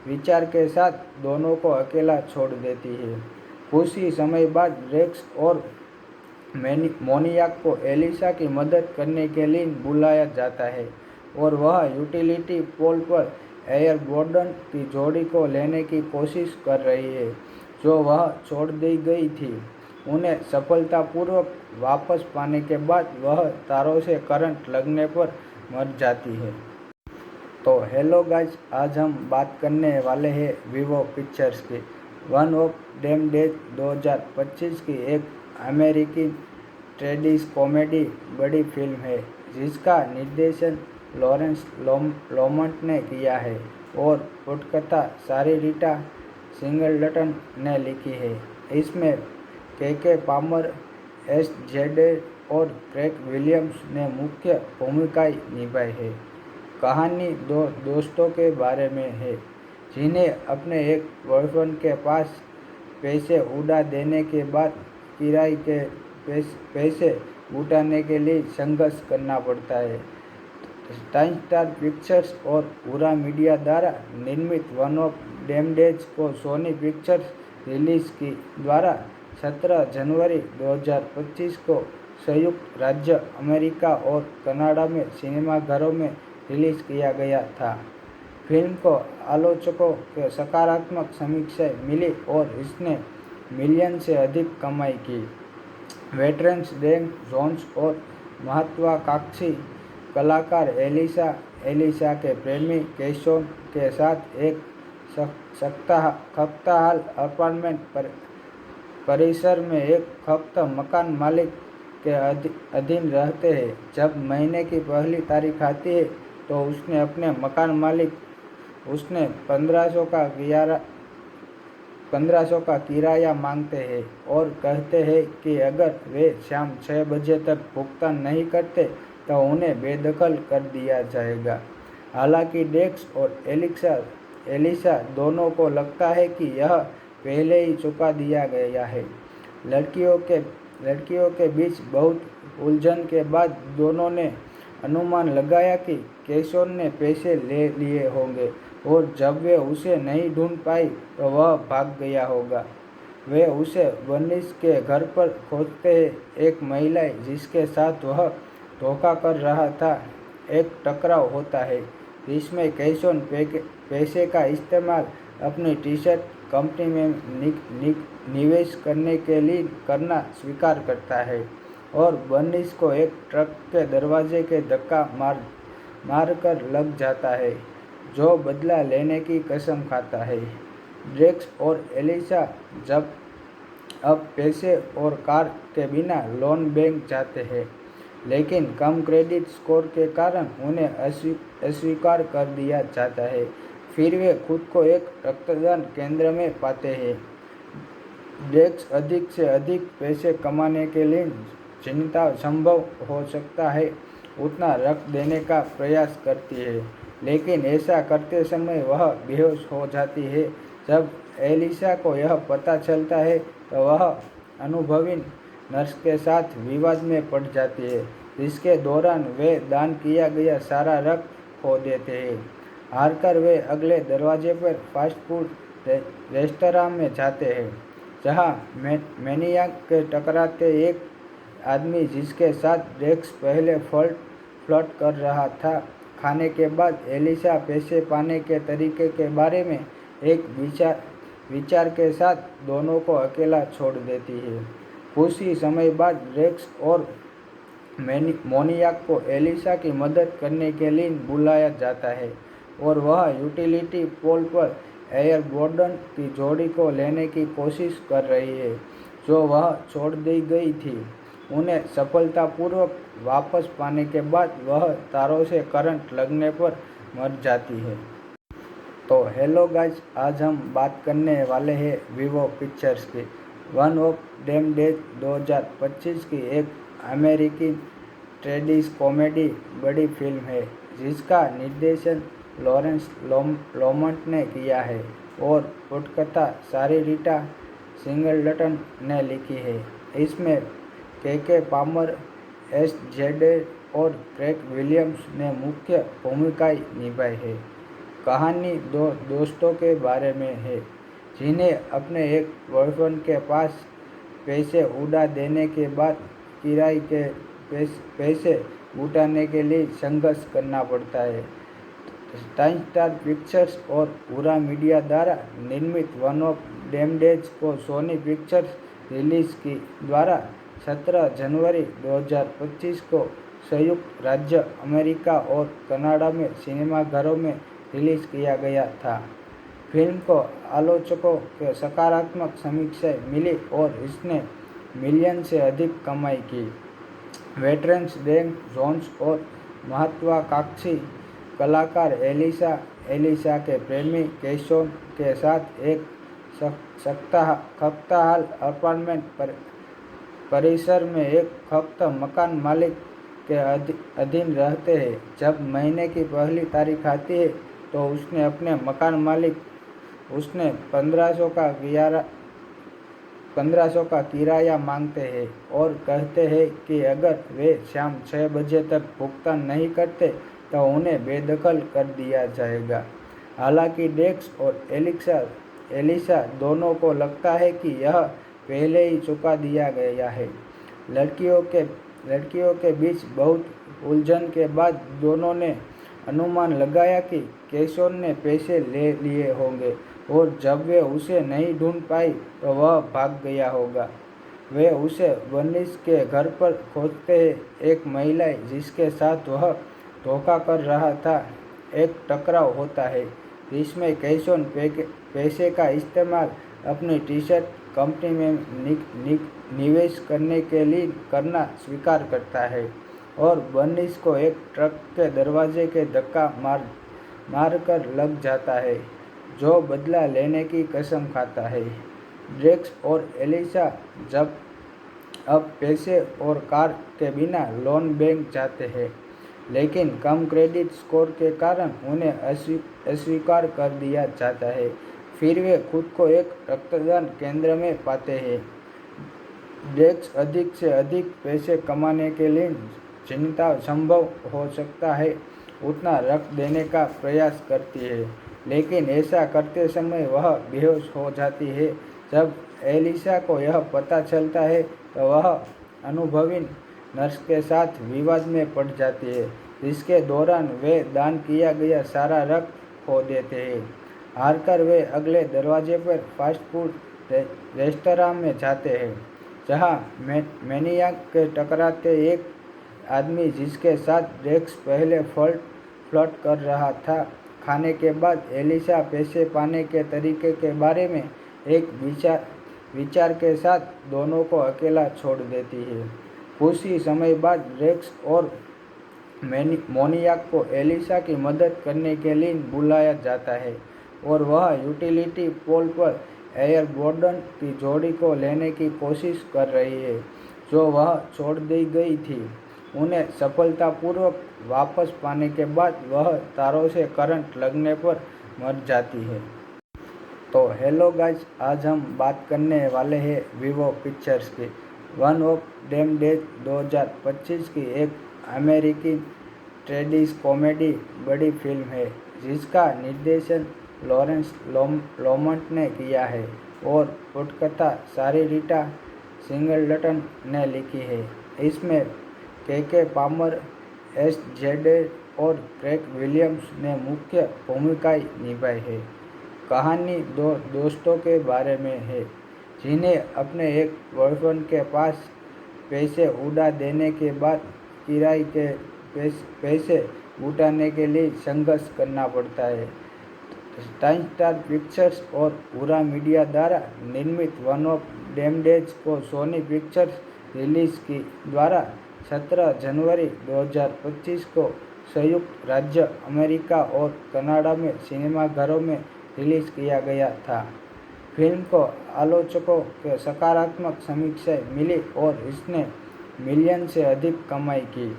विचार के साथ दोनों को अकेला छोड़ देती है। कुछ ही समय बाद ड्रेक्स और मोनियाक को एलिसा की मदद करने के लिए बुलाया जाता है और वह यूटिलिटी पोल पर एयरबोर्डन की जोड़ी को लेने की कोशिश कर रही है जो वह छोड़ दी गई थी। उन्हें सफलतापूर्वक वापस पाने के बाद वह तारों से करंट लगने पर मर जाती है। तो हेलो गाइस, आज हम बात करने वाले हैं वीवो पिक्चर्स की वन ऑफ डेम डेज 2025 की एक अमेरिकी ट्रेडिश कॉमेडी बड़ी फिल्म है जिसका निर्देशन लॉरेंस लोमंट ने किया है और पटकथा सारिटा सिंगलटन ने लिखी है। इसमें के पामर, एस जेडे और क्रेग विलियम्स ने मुख्य भूमिकाएं निभाई है। कहानी दो दोस्तों के बारे में है जिन्हें अपने एक बॉयफ्रेंड के पास पैसे उड़ा देने के बाद किराए के पैसे उठाने के लिए संघर्ष करना पड़ता है। टाइम स्टार पिक्चर्स और पूरा मीडिया द्वारा निर्मित वन ऑफ डेम डेज को सोनी पिक्चर्स रिलीज की द्वारा 17 जनवरी 2025 को संयुक्त राज्य अमेरिका और कनाडा में सिनेमाघरों में रिलीज किया गया था। फिल्म को आलोचकों के सकारात्मक समीक्षाएं मिली और इसने मिलियन से अधिक कमाई की। वेटरन्स डैन जोन्स और महत्वाकांक्षी कलाकार एलिसा के प्रेमी केशोन के साथ एक खस्ताहाल अपार्टमेंट परिसर में एक खस्त मकान मालिक के अधीन रहते हैं। जब महीने की पहली तारीख आती है तो उसने अपने मकान मालिक उसने 1500 का किराया मांगते हैं और कहते हैं कि अगर वे शाम 6 बजे तक भुगतान नहीं करते तो उन्हें बेदखल कर दिया जाएगा। हालांकि डेक्स और एलिसा दोनों को लगता है कि यह पहले ही चुका दिया गया है। लड़कियों के बीच बहुत उलझन के बाद दोनों ने अनुमान लगाया कि केशोन ने पैसे ले लिए होंगे और जब वे उसे नहीं ढूंढ पाई तो वह भाग गया होगा। वे उसे वर्निस के घर पर खोजते हैं। एक महिला जिसके साथ वह धोखा कर रहा था। एक टकराव होता है जिसमें कैशोन पैसे का इस्तेमाल अपनी टी शर्ट कंपनी में निवेश करने के लिए करना स्वीकार करता है और बर्निस को एक ट्रक के दरवाजे के धक्का मारकर लग जाता है, जो बदला लेने की कसम खाता है। ड्रेक्स और एलिसा जब अब पैसे और कार के बिना लोन बैंक जाते हैं, लेकिन कम क्रेडिट स्कोर के कारण उन्हें अस्वीकार कर दिया जाता है। फिर वे खुद को एक रक्तदान केंद्र में पाते हैं। ड्रेक्स अधिक से अधिक पैसे कमाने के लिए जितना संभव हो सकता है उतना रख देने का प्रयास करती है, लेकिन ऐसा करते समय वह बेहोश हो जाती है। जब एलिसा को यह पता चलता है तो वह अनुभवी नर्स के साथ विवाद में पड़ जाती है, जिसके दौरान वे दान किया गया सारा रक्त खो देते हैं। हारकर वे अगले दरवाजे पर फास्ट फूड रेस्तरां में जाते हैं, जहां मैनियाक के टकराते एक आदमी जिसके साथ ड्रेक्स पहले फ्लर्ट कर रहा था। खाने के बाद एलिसा पैसे पाने के तरीके के बारे में एक विचार के साथ दोनों को अकेला छोड़ देती है। कुछ ही समय बाद ड्रेक्स और मोनियाक को एलिसा की मदद करने के लिए बुलाया जाता है और वह यूटिलिटी पोल पर एयरबोर्डन की जोड़ी को लेने की कोशिश कर रही है, जो वह छोड़ दी गई थी। उन्हें सफलतापूर्वक वापस पाने के बाद वह तारों से करंट लगने पर मर जाती है। तो हेलो गाइस, आज हम बात करने वाले हैं वीवो पिक्चर्स की वन ऑफ डेम डेज 2025 की एक अमेरिकी ट्रेडिश कॉमेडी बड़ी फिल्म है, जिसका निर्देशन लॉरेंस लोमंट ने किया है और पटकथा सारीरिटा सिंगलटन ने लिखी है। इसमें के पामर, एस जेडे और क्रेग विलियम्स ने मुख्य भूमिकाएं निभाई है। कहानी दो दोस्तों के बारे में है जिन्हें अपने एक बॉयफ्रेंड के पास पैसे उड़ा देने के बाद किराए के पैसे जुटाने के लिए संघर्ष करना पड़ता है। स्टार पिक्चर्स और पूरा मीडिया द्वारा निर्मित वन ऑफ डेम डेज को सोनी पिक्चर्स रिलीज की द्वारा 17 जनवरी 2025 को संयुक्त राज्य अमेरिका और कनाडा में सिनेमाघरों में रिलीज किया गया था। फिल्म को आलोचकों के सकारात्मक समीक्षाएं मिली और इसने मिलियन से अधिक कमाई की। वेटरन्स डेन जोन्स और महत्वाकांक्षी कलाकार एलिसा के प्रेमी कैशोन के साथ एक खस्ताहाल अपार्टमेंट परिसर में एक खस्त मकान मालिक के अधीन रहते हैं। जब महीने की पहली तारीख आती है तो उसने अपने मकान मालिक उसने 1500 का किराया मांगते हैं और कहते हैं कि अगर वे शाम 6 बजे तक भुगतान नहीं करते तो उन्हें बेदखल कर दिया जाएगा। हालांकि ड्रेक्स और एलिसा दोनों को लगता है कि यह पहले ही चुका दिया गया है। लड़कियों के बीच बहुत उलझन के बाद दोनों ने अनुमान लगाया कि कैशोन ने पैसे ले लिए होंगे और जब वे उसे नहीं ढूंढ पाई तो वह भाग गया होगा। वे उसे वर्निस के घर पर खोजते हैं। एक महिला जिसके साथ वह धोखा कर रहा था। एक टकराव होता है जिसमें कैशोन पैसे का इस्तेमाल अपनी टी शर्ट कंपनी में निवेश करने के लिए करना स्वीकार करता है और बर्निस को एक ट्रक के दरवाजे के धक्का मारकर लग जाता है, जो बदला लेने की कसम खाता है। ड्रेक्स और एलिसा जब अब पैसे और कार के बिना लोन बैंक जाते हैं, लेकिन कम क्रेडिट स्कोर के कारण उन्हें अस्वीकार कर दिया जाता है। फिर वे खुद को एक रक्तदान केंद्र में पाते हैं। ड्रेक्स अधिक से अधिक पैसे कमाने के लिए जितना संभव हो सकता है उतना रख देने का प्रयास करती है, लेकिन ऐसा करते समय वह बेहोश हो जाती है। जब एलिसा को यह पता चलता है तो वह अनुभवी नर्स के साथ विवाद में पड़ जाती है, जिसके दौरान वे दान किया गया सारा रक्त खो देते हैं। हारकर वे अगले दरवाजे पर फास्ट फूड रेस्तरां में जाते हैं, जहां मैनियाक के टकराते एक आदमी जिसके साथ ड्रेक्स पहले फ्लर्ट कर रहा था। खाने के बाद एलिसा पैसे पाने के तरीके के बारे में एक विचार के साथ दोनों को अकेला छोड़ देती है। कुछ ही समय बाद ड्रेक्स और मोनियाक को एलिसा की मदद करने के लिए बुलाया जाता है और वह यूटिलिटी पोल पर एयरबोर्डन की जोड़ी को लेने की कोशिश कर रही है, जो वह छोड़ दी गई थी। उन्हें सफलतापूर्वक वापस पाने के बाद वह तारों से करंट लगने पर मर जाती है। तो हेलो गाइस, आज हम बात करने वाले हैं वीवो पिक्चर्स की वन ऑफ डेम डेज 2025 की एक अमेरिकी ट्रेडिश कॉमेडी बड़ी फिल्म है, जिसका निर्देशन लॉरेंस लोमंट ने किया है और पटकथा सारिटा सिंगलटन ने लिखी है। इसमें के पामर, एस जेडे और क्रेग विलियम्स ने मुख्य भूमिकाएं निभाई है। कहानी दो दोस्तों के बारे में है, जिन्हें अपने एक बॉयफ्रेंड के पास पैसे उड़ा देने के बाद किराए के पैसे उठाने के लिए संघर्ष करना पड़ता है। टाइम स्टार पिक्चर्स और पूरा मीडिया द्वारा निर्मित वन ऑफ डेम डेज को सोनी पिक्चर्स रिलीज की द्वारा 17 जनवरी 2025 को संयुक्त राज्य अमेरिका और कनाडा में सिनेमाघरों में रिलीज किया गया था। फिल्म को आलोचकों के सकारात्मक समीक्षाएं मिली और इसने मिलियन से अधिक कमाई की।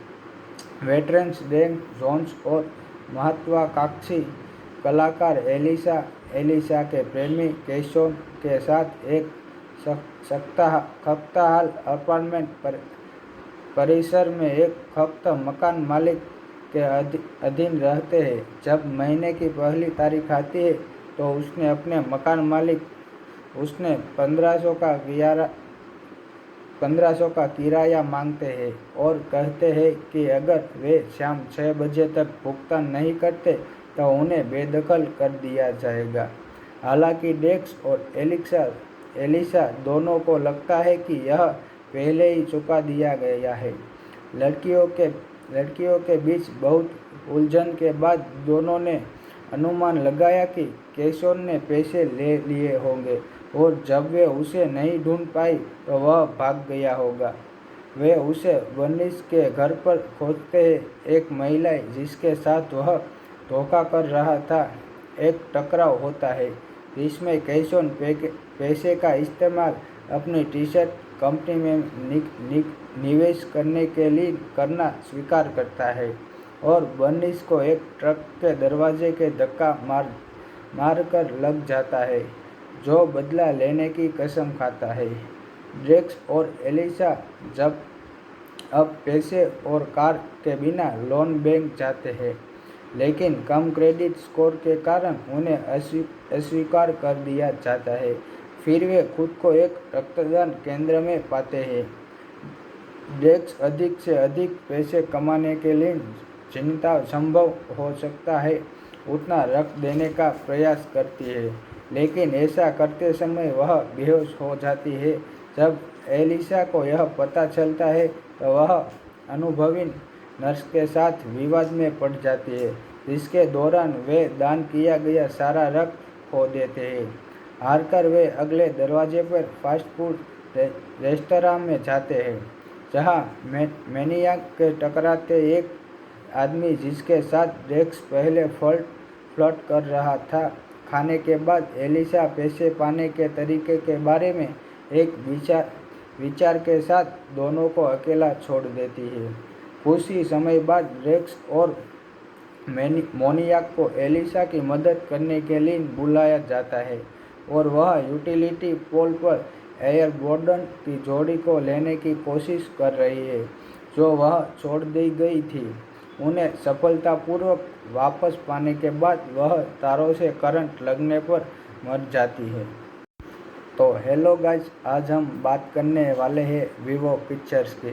वेटरन्स डेम जोन्स और महत्वाकांक्षी कलाकार एलिसा के प्रेमी केशोन के साथ एक खस्ताहाल अपार्टमेंट परिसर में एक खस्त मकान मालिक के अधीन रहते हैं। जब महीने की पहली तारीख आती है तो उसने अपने मकान मालिक उसने 1500 का किराया मांगते हैं और कहते हैं कि अगर वे शाम 6 बजे तक भुगतान नहीं करते तो उन्हें बेदखल कर दिया जाएगा। हालांकि डेक्स और एलिसा दोनों को लगता है कि यह पहले ही चुका दिया गया है। लड़कियों के बीच बहुत उलझन के बाद दोनों ने अनुमान लगाया कि केशोन ने पैसे ले लिए होंगे और जब वे उसे नहीं ढूंढ पाई तो वह भाग गया होगा। वे उसे बर्निस के घर पर खोजते हैं। एक महिला जिसके साथ वह धोखा कर रहा था, एक टकराव होता है जिसमें केशोन पैसे का इस्तेमाल अपनी टी-शर्ट कंपनी में निवेश करने के लिए करना स्वीकार करता है और बर्निस को एक ट्रक के दरवाजे के धक्का मारकर लग जाता है, जो बदला लेने की कसम खाता है। ड्रेक्स और एलिसा जब अब पैसे और कार के बिना लोन बैंक जाते हैं, लेकिन कम क्रेडिट स्कोर के कारण उन्हें अस्वीकार कर दिया जाता है। फिर वे खुद को एक रक्तदान केंद्र में पाते हैं। ड्रेक्स अधिक से अधिक पैसे कमाने के लिए जितना संभव हो सकता है उतना रक्त देने का प्रयास करती है, लेकिन ऐसा करते समय वह बेहोश हो जाती है। जब एलिसा को यह पता चलता है तो वह अनुभवी नर्स के साथ विवाद में पड़ जाती है, जिसके दौरान वे दान किया गया सारा रक्त खो देते हैं। हारकर वे अगले दरवाजे पर फास्ट फूड रेस्तरां में जाते हैं, जहां मैनियाक के टकराते एक आदमी जिसके साथ ड्रेक्स पहले फ्लर्ट कर रहा था। खाने के बाद एलिसा पैसे पाने के तरीके के बारे में एक विचार के साथ दोनों को अकेला छोड़ देती है। कुछ ही समय बाद ड्रेक्स और मोनियाक को एलिसा की मदद करने के लिए बुलाया जाता है और वह यूटिलिटी पोल पर एयरबोर्डन की जोड़ी को लेने की कोशिश कर रही है, जो वह छोड़ दी गई थी। उन्हें सफलतापूर्वक वापस पाने के बाद वह तारों से करंट लगने पर मर जाती है। तो हेलो गाइस, आज हम बात करने वाले हैं वीवो पिक्चर्स की।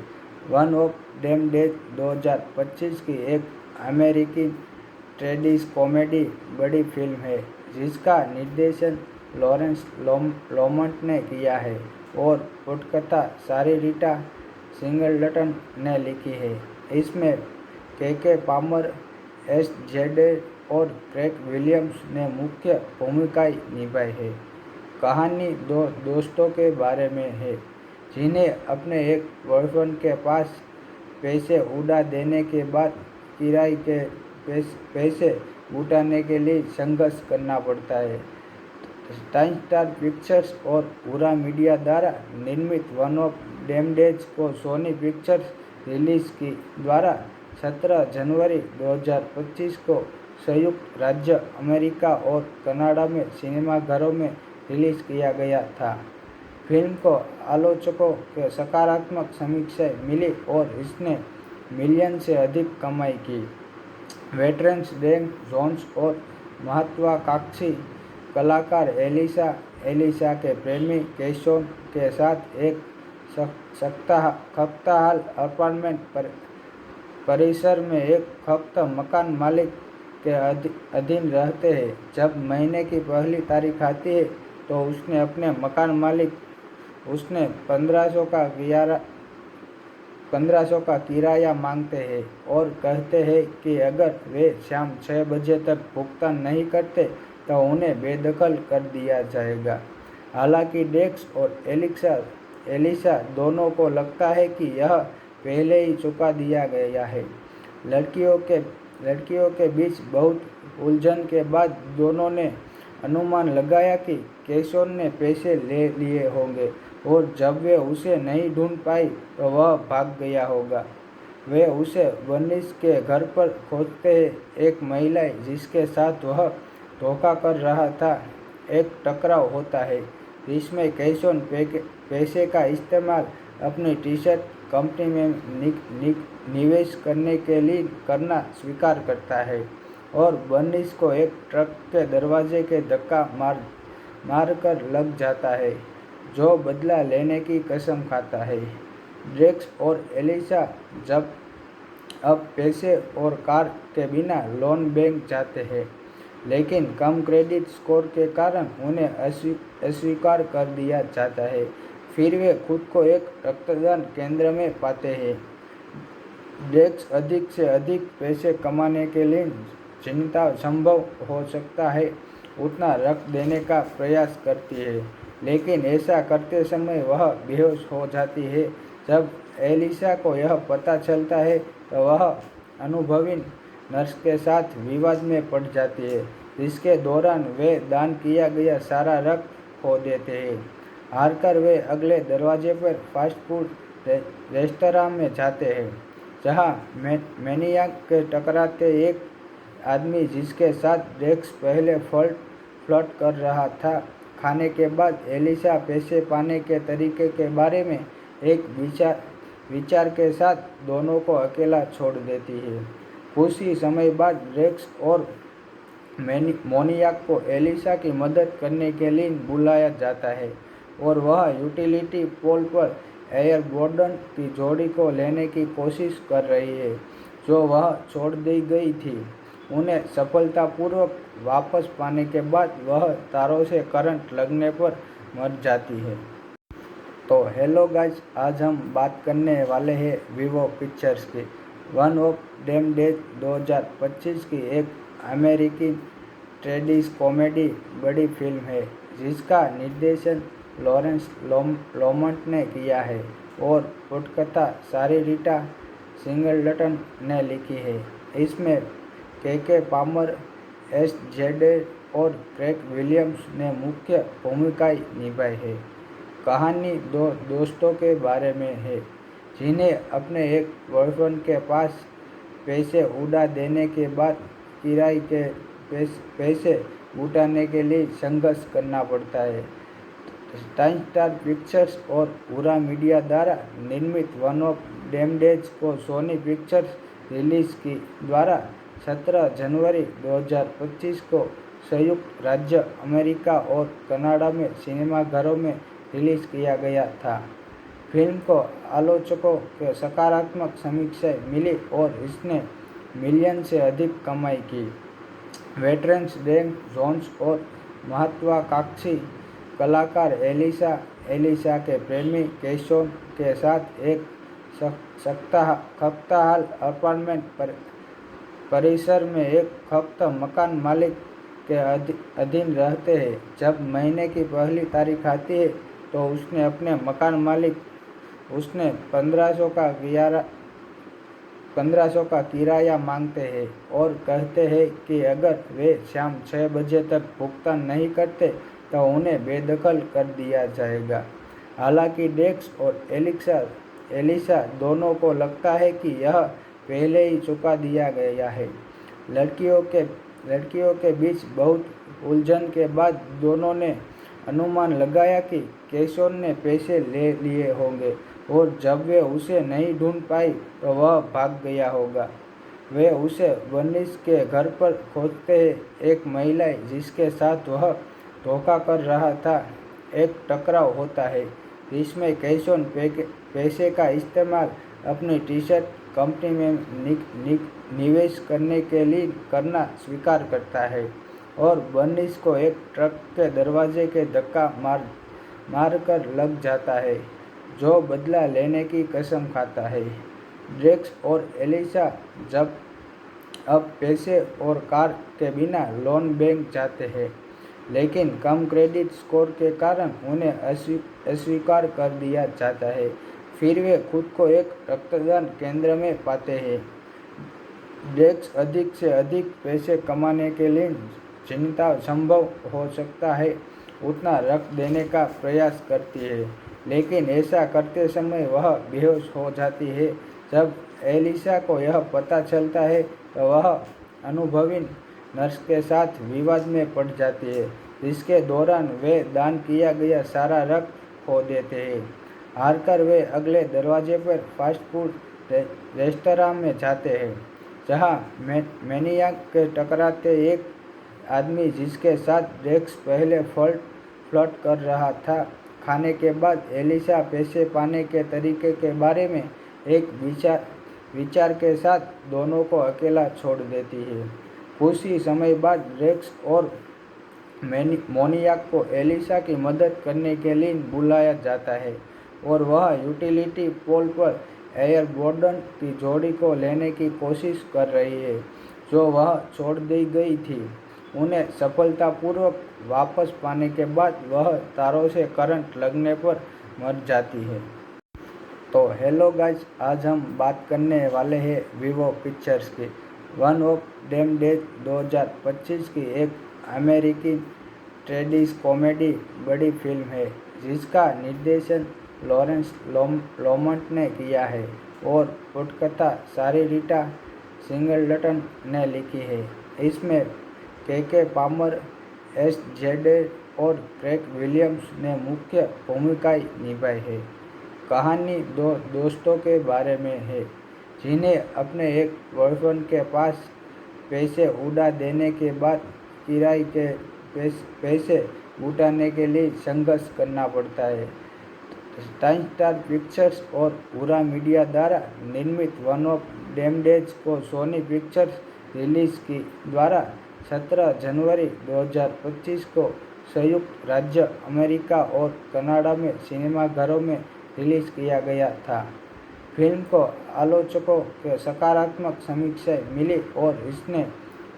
वन ऑफ डेम डेज 2025 की एक अमेरिकी ट्रेडिश कॉमेडी बड़ी फिल्म है जिसका निर्देशन लॉरेंस लोमंट ने किया है और पटकथा सारिता सिंगलटन ने लिखी है। इसमें के पामर, एस जेडे और क्रेग विलियम्स ने मुख्य भूमिकाएं निभाई है। कहानी दो दोस्तों के बारे में है जिन्हें अपने एक बॉयफ्रेंड के पास पैसे उड़ा देने के बाद किराए के पैसे जुटाने के लिए संघर्ष करना पड़ता है। टाइम स्टार पिक्चर्स और पूरा मीडिया द्वारा निर्मित वन ऑफ डेम डेज को सोनी पिक्चर्स रिलीज की द्वारा 17 जनवरी 2025 को संयुक्त राज्य अमेरिका और कनाडा में सिनेमाघरों में रिलीज किया गया था। फिल्म को आलोचकों के सकारात्मक समीक्षाएं मिली और इसने मिलियन से अधिक कमाई की। वेटरन्स डेन जोन्स और महत्वाकांक्षी कलाकार एलिसा के प्रेमी केशोन के साथ एक खस्ताहाल अपार्टमेंट परिसर में एक खस्त मकान मालिक के अधीन रहते हैं। जब महीने की पहली तारीख आती है तो उसने अपने मकान मालिक उसने 1500 का किराया मांगते हैं और कहते हैं कि अगर वे शाम 6 बजे तक भुगतान नहीं करते तो उन्हें बेदखल कर दिया जाएगा। हालांकि डेक्स और एलिसा दोनों को लगता है कि यह पहले ही चुका दिया गया है। लड़कियों के बीच बहुत उलझन के बाद दोनों ने अनुमान लगाया कि केशोन ने पैसे ले लिए होंगे और जब वे उसे नहीं ढूंढ पाई तो वह भाग गया होगा। वे उसे बर्निस के घर पर खोजते हैं। एक महिला जिसके साथ वह धोखा कर रहा था एक टकराव होता है जिसमें केशोन पैसे का इस्तेमाल अपनी टी शर्ट कंपनी में निवेश करने के लिए करना स्वीकार करता है और बर्निस को एक ट्रक के दरवाजे के धक्का मार कर लग जाता है जो बदला लेने की कसम खाता है। ड्रेक्स और एलिसा जब अब पैसे और कार के बिना लोन बैंक जाते हैं, लेकिन कम क्रेडिट स्कोर के कारण उन्हें अस्वीकार कर दिया जाता है। फिर वे खुद को एक रक्तदान केंद्र में पाते हैं। ड्रेक्स अधिक से अधिक पैसे कमाने के लिए जितना संभव हो सकता है उतना रख देने का प्रयास करती है, लेकिन ऐसा करते समय वह बेहोश हो जाती है। जब एलिसा को यह पता चलता है तो वह अनुभवी नर्स के साथ विवाद में पड़ जाती है, जिसके दौरान वे दान किया गया सारा रख खो देते हैं। हारकर वे अगले दरवाजे पर फास्ट फूड रेस्तरां में जाते हैं जहां मैनियाक के टकराते एक आदमी जिसके साथ ड्रेक्स पहले फ्लर्ट कर रहा था। खाने के बाद एलिसा पैसे पाने के तरीके के बारे में एक विचार के साथ दोनों को अकेला छोड़ देती है। कुछ ही समय बाद ड्रेक्स और मोनियाक को एलिसा की मदद करने के लिए बुलाया जाता है और वह यूटिलिटी पोल पर एयर बोर्डन की जोड़ी को लेने की कोशिश कर रही है जो वह छोड़ दी गई थी। उन्हें सफलतापूर्वक वापस पाने के बाद वह तारों से करंट लगने पर मर जाती है। तो हेलो गाइस, आज हम बात करने वाले हैं वीवो पिक्चर्स की। वन ऑफ डेम डेज 2025 की एक अमेरिकी ट्रेडिश कॉमेडी बड़ी फिल्म है जिसका निर्देशन लॉरेंस लोमंट ने किया है और पटकथा सारिता सिंगलटन ने लिखी है। इसमें के पामर, एस जेडे और क्रेग विलियम्स ने मुख्य भूमिकाएं निभाई है। कहानी दो दोस्तों के बारे में है जिन्हें अपने एक बॉयफ्रेंड के पास पैसे उड़ा देने के बाद किराए के पैसे जुटाने के लिए संघर्ष करना पड़ता है। टाइम स्टार पिक्चर्स और पूरा मीडिया द्वारा निर्मित वन ऑफ डेम डेज को सोनी पिक्चर्स रिलीज की द्वारा 17 जनवरी 2025 को संयुक्त राज्य अमेरिका और कनाडा में सिनेमाघरों में रिलीज किया गया था। फिल्म को आलोचकों के सकारात्मक समीक्षाएं मिली और इसने मिलियन से अधिक कमाई की। वेटरन्स डेन जोन्स और महत्वाकांक्षी कलाकार एलिसा के प्रेमी केशोन के साथ एक खस्ताहाल अपार्टमेंट परिसर में एक खस्त मकान मालिक के अधीन रहते हैं। जब महीने की पहली तारीख आती है तो उसने अपने मकान मालिक उसने 1500 का किराया मांगते हैं और कहते हैं कि अगर वे शाम 6 बजे तक भुगतान नहीं करते तो उन्हें बेदखल कर दिया जाएगा। हालांकि डेक्स और एलिसा दोनों को लगता है कि यह पहले ही चुका दिया गया है। लड़कियों के बीच बहुत उलझन के बाद दोनों ने अनुमान लगाया कि केशोन ने पैसे ले लिए होंगे और जब वे उसे नहीं ढूंढ पाई तो वह भाग गया होगा। वे उसे बर्निस के घर पर खोजते हैं। एक महिला जिसके साथ वह धोखा कर रहा था एक टकराव होता है जिसमें केशोन पैसे का इस्तेमाल अपनी टी-शर्ट कंपनी में निवेश करने के लिए करना स्वीकार करता है और बर्निस को एक ट्रक के दरवाजे के धक्का मारकर लग जाता है, जो बदला लेने की कसम खाता है। ड्रेक्स और एलिसा अब पैसे और कार के बिना लोन बैंक जाते हैं, लेकिन कम क्रेडिट स्कोर के कारण उन्हें अस्वीकार कर दिया जाता है। फिर वे खुद को एक रक्तदान केंद्र में पाते हैं। ड्रेक्स अधिक से अधिक पैसे कमाने के लिए जितना संभव हो सकता है उतना रख देने का प्रयास करती है, लेकिन ऐसा करते समय वह बेहोश हो जाती है। जब एलिसा को यह पता चलता है तो वह अनुभवी नर्स के साथ विवाद में पड़ जाती है, जिसके दौरान वे दान किया गया सारा रख खो देते हैं। हारकर वे अगले दरवाजे पर फास्ट फूड रेस्तरां में जाते हैं, जहां मैनियाक के टकराते एक आदमी जिसके साथ ड्रेक्स पहले फ्लर्ट कर रहा था। खाने के बाद एलिसा पैसे पाने के तरीके के बारे में एक विचार के साथ दोनों को अकेला छोड़ देती है। कुछ ही समय बाद ड्रेक्स और मोनियाक को एलिसा की मदद करने के लिए बुलाया जाता है और वह यूटिलिटी पोल पर एयरबोर्डन की जोड़ी को लेने की कोशिश कर रही है, जो वह छोड़ दी गई थी। उन्हें सफलतापूर्वक वापस पाने के बाद वह तारों से करंट लगने पर मर जाती है। तो हेलो गाइस, आज हम बात करने वाले हैं वीवो पिक्चर्स की वन ऑफ देम डेज 2025 की एक अमेरिकी ट्रेडिश कॉमेडी बड़ी फिल्म है, जिसका निर्देशन लॉरेंस लोमंट ने किया है और पटकथा सारिटा सिंगलटन ने लिखी है। इसमें के पामर, एस जेडे और क्रेग विलियम्स ने मुख्य भूमिकाएं निभाई है। कहानी दो दोस्तों के बारे में है जिन्हें अपने एक बॉयफ्रेंड के पास पैसे उड़ा देने के बाद किराए के पैसे उठाने के लिए संघर्ष करना पड़ता है। स्टार पिक्चर्स और पूरा मीडिया द्वारा निर्मित वन ऑफ देम डेज को सोनी पिक्चर्स रिलीज की द्वारा 17 जनवरी 2025 को संयुक्त राज्य अमेरिका और कनाडा में सिनेमाघरों में रिलीज किया गया था। फिल्म को आलोचकों के सकारात्मक समीक्षाएं मिली और इसने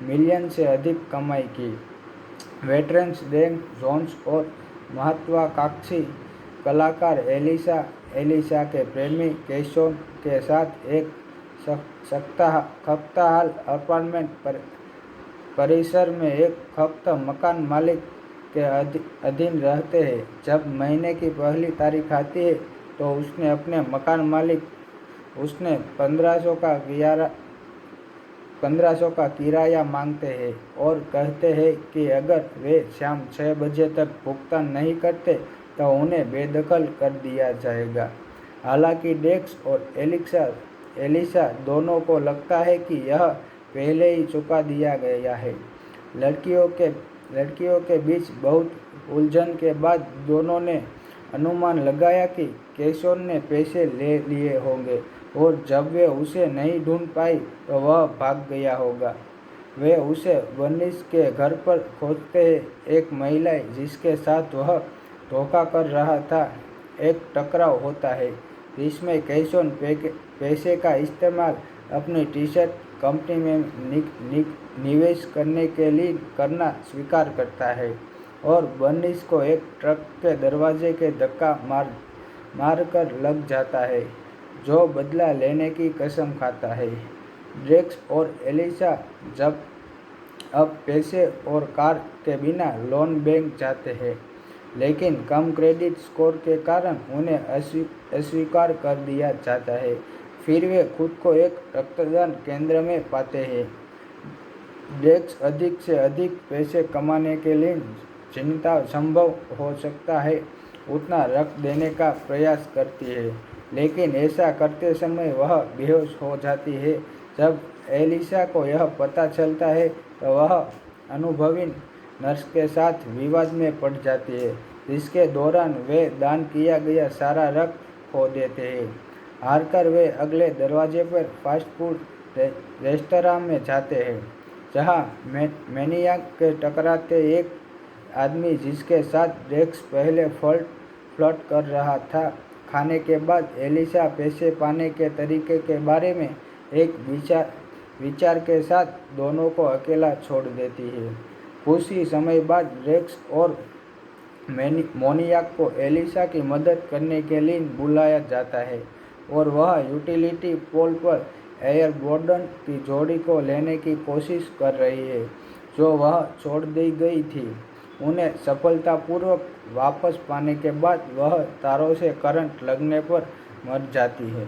मिलियन से अधिक कमाई की। वेटरन्स डेन जोन्स और महत्वाकांक्षी कलाकार एलिसा के प्रेमी केशोन के साथ एक खस्ताहाल अपार्टमेंट परिसर में एक खस्त मकान मालिक के अधीन रहते हैं। जब महीने की पहली तारीख आती है तो उसने अपने मकान मालिक उसने 1500 का किराया मांगते हैं और कहते हैं कि अगर वे शाम 6 बजे तक भुगतान नहीं करते तो उन्हें बेदखल कर दिया जाएगा। हालांकि डेक्स और एलिसा दोनों को लगता है कि यह पहले ही चुका दिया गया है, लड़कियों के बीच बहुत उलझन के बाद दोनों ने अनुमान लगाया कि किशोर ने पैसे ले लिए होंगे और जब वे उसे नहीं ढूंढ पाई तो वह भाग गया होगा। वे उसे बर्निस के घर पर खोजते हैं। एक महिला जिसके साथ वह धोखा कर रहा था, एक टकराव होता है जिसमें किशोर पैसे का इस्तेमाल अपनी टी शर्ट कंपनी में निवेश करने के लिए करना स्वीकार करता है और बर्निस को एक ट्रक के दरवाजे के धक्का मारकर लग जाता है, जो बदला लेने की कसम खाता है। ड्रेक्स और एलिसा जब अब पैसे और कार के बिना लोन बैंक जाते हैं, लेकिन कम क्रेडिट स्कोर के कारण उन्हें अस्वीकार कर दिया जाता है। फिर वे खुद को एक रक्तदान केंद्र में पाते हैं। ड्रेक्स अधिक से अधिक पैसे कमाने के लिए जितना संभव हो सकता है उतना रक्त देने का प्रयास करती है, लेकिन ऐसा करते समय वह बेहोश हो जाती है। जब एलिसा को यह पता चलता है तो वह अनुभवी नर्स के साथ विवाद में पड़ जाती है, जिसके दौरान वे दान किया गया सारा रक्त खो देते हैं। हारकर वे अगले दरवाजे पर फास्ट फूड रेस्तरां में जाते हैं, जहां मैनियाक के टकराते एक आदमी जिसके साथ ड्रेक्स पहले फ्लर्ट कर रहा था। खाने के बाद एलिसा पैसे पाने के तरीके के बारे में एक विचार के साथ दोनों को अकेला छोड़ देती है। कुछ ही समय बाद ड्रेक्स और मोनियाक को एलिसा की मदद करने के लिए बुलाया जाता है और वह यूटिलिटी पोल पर एयर बोर्डन की जोड़ी को लेने की कोशिश कर रही है, जो वह छोड़ दी गई थी। उन्हें सफलतापूर्वक वापस पाने के बाद वह तारों से करंट लगने पर मर जाती है।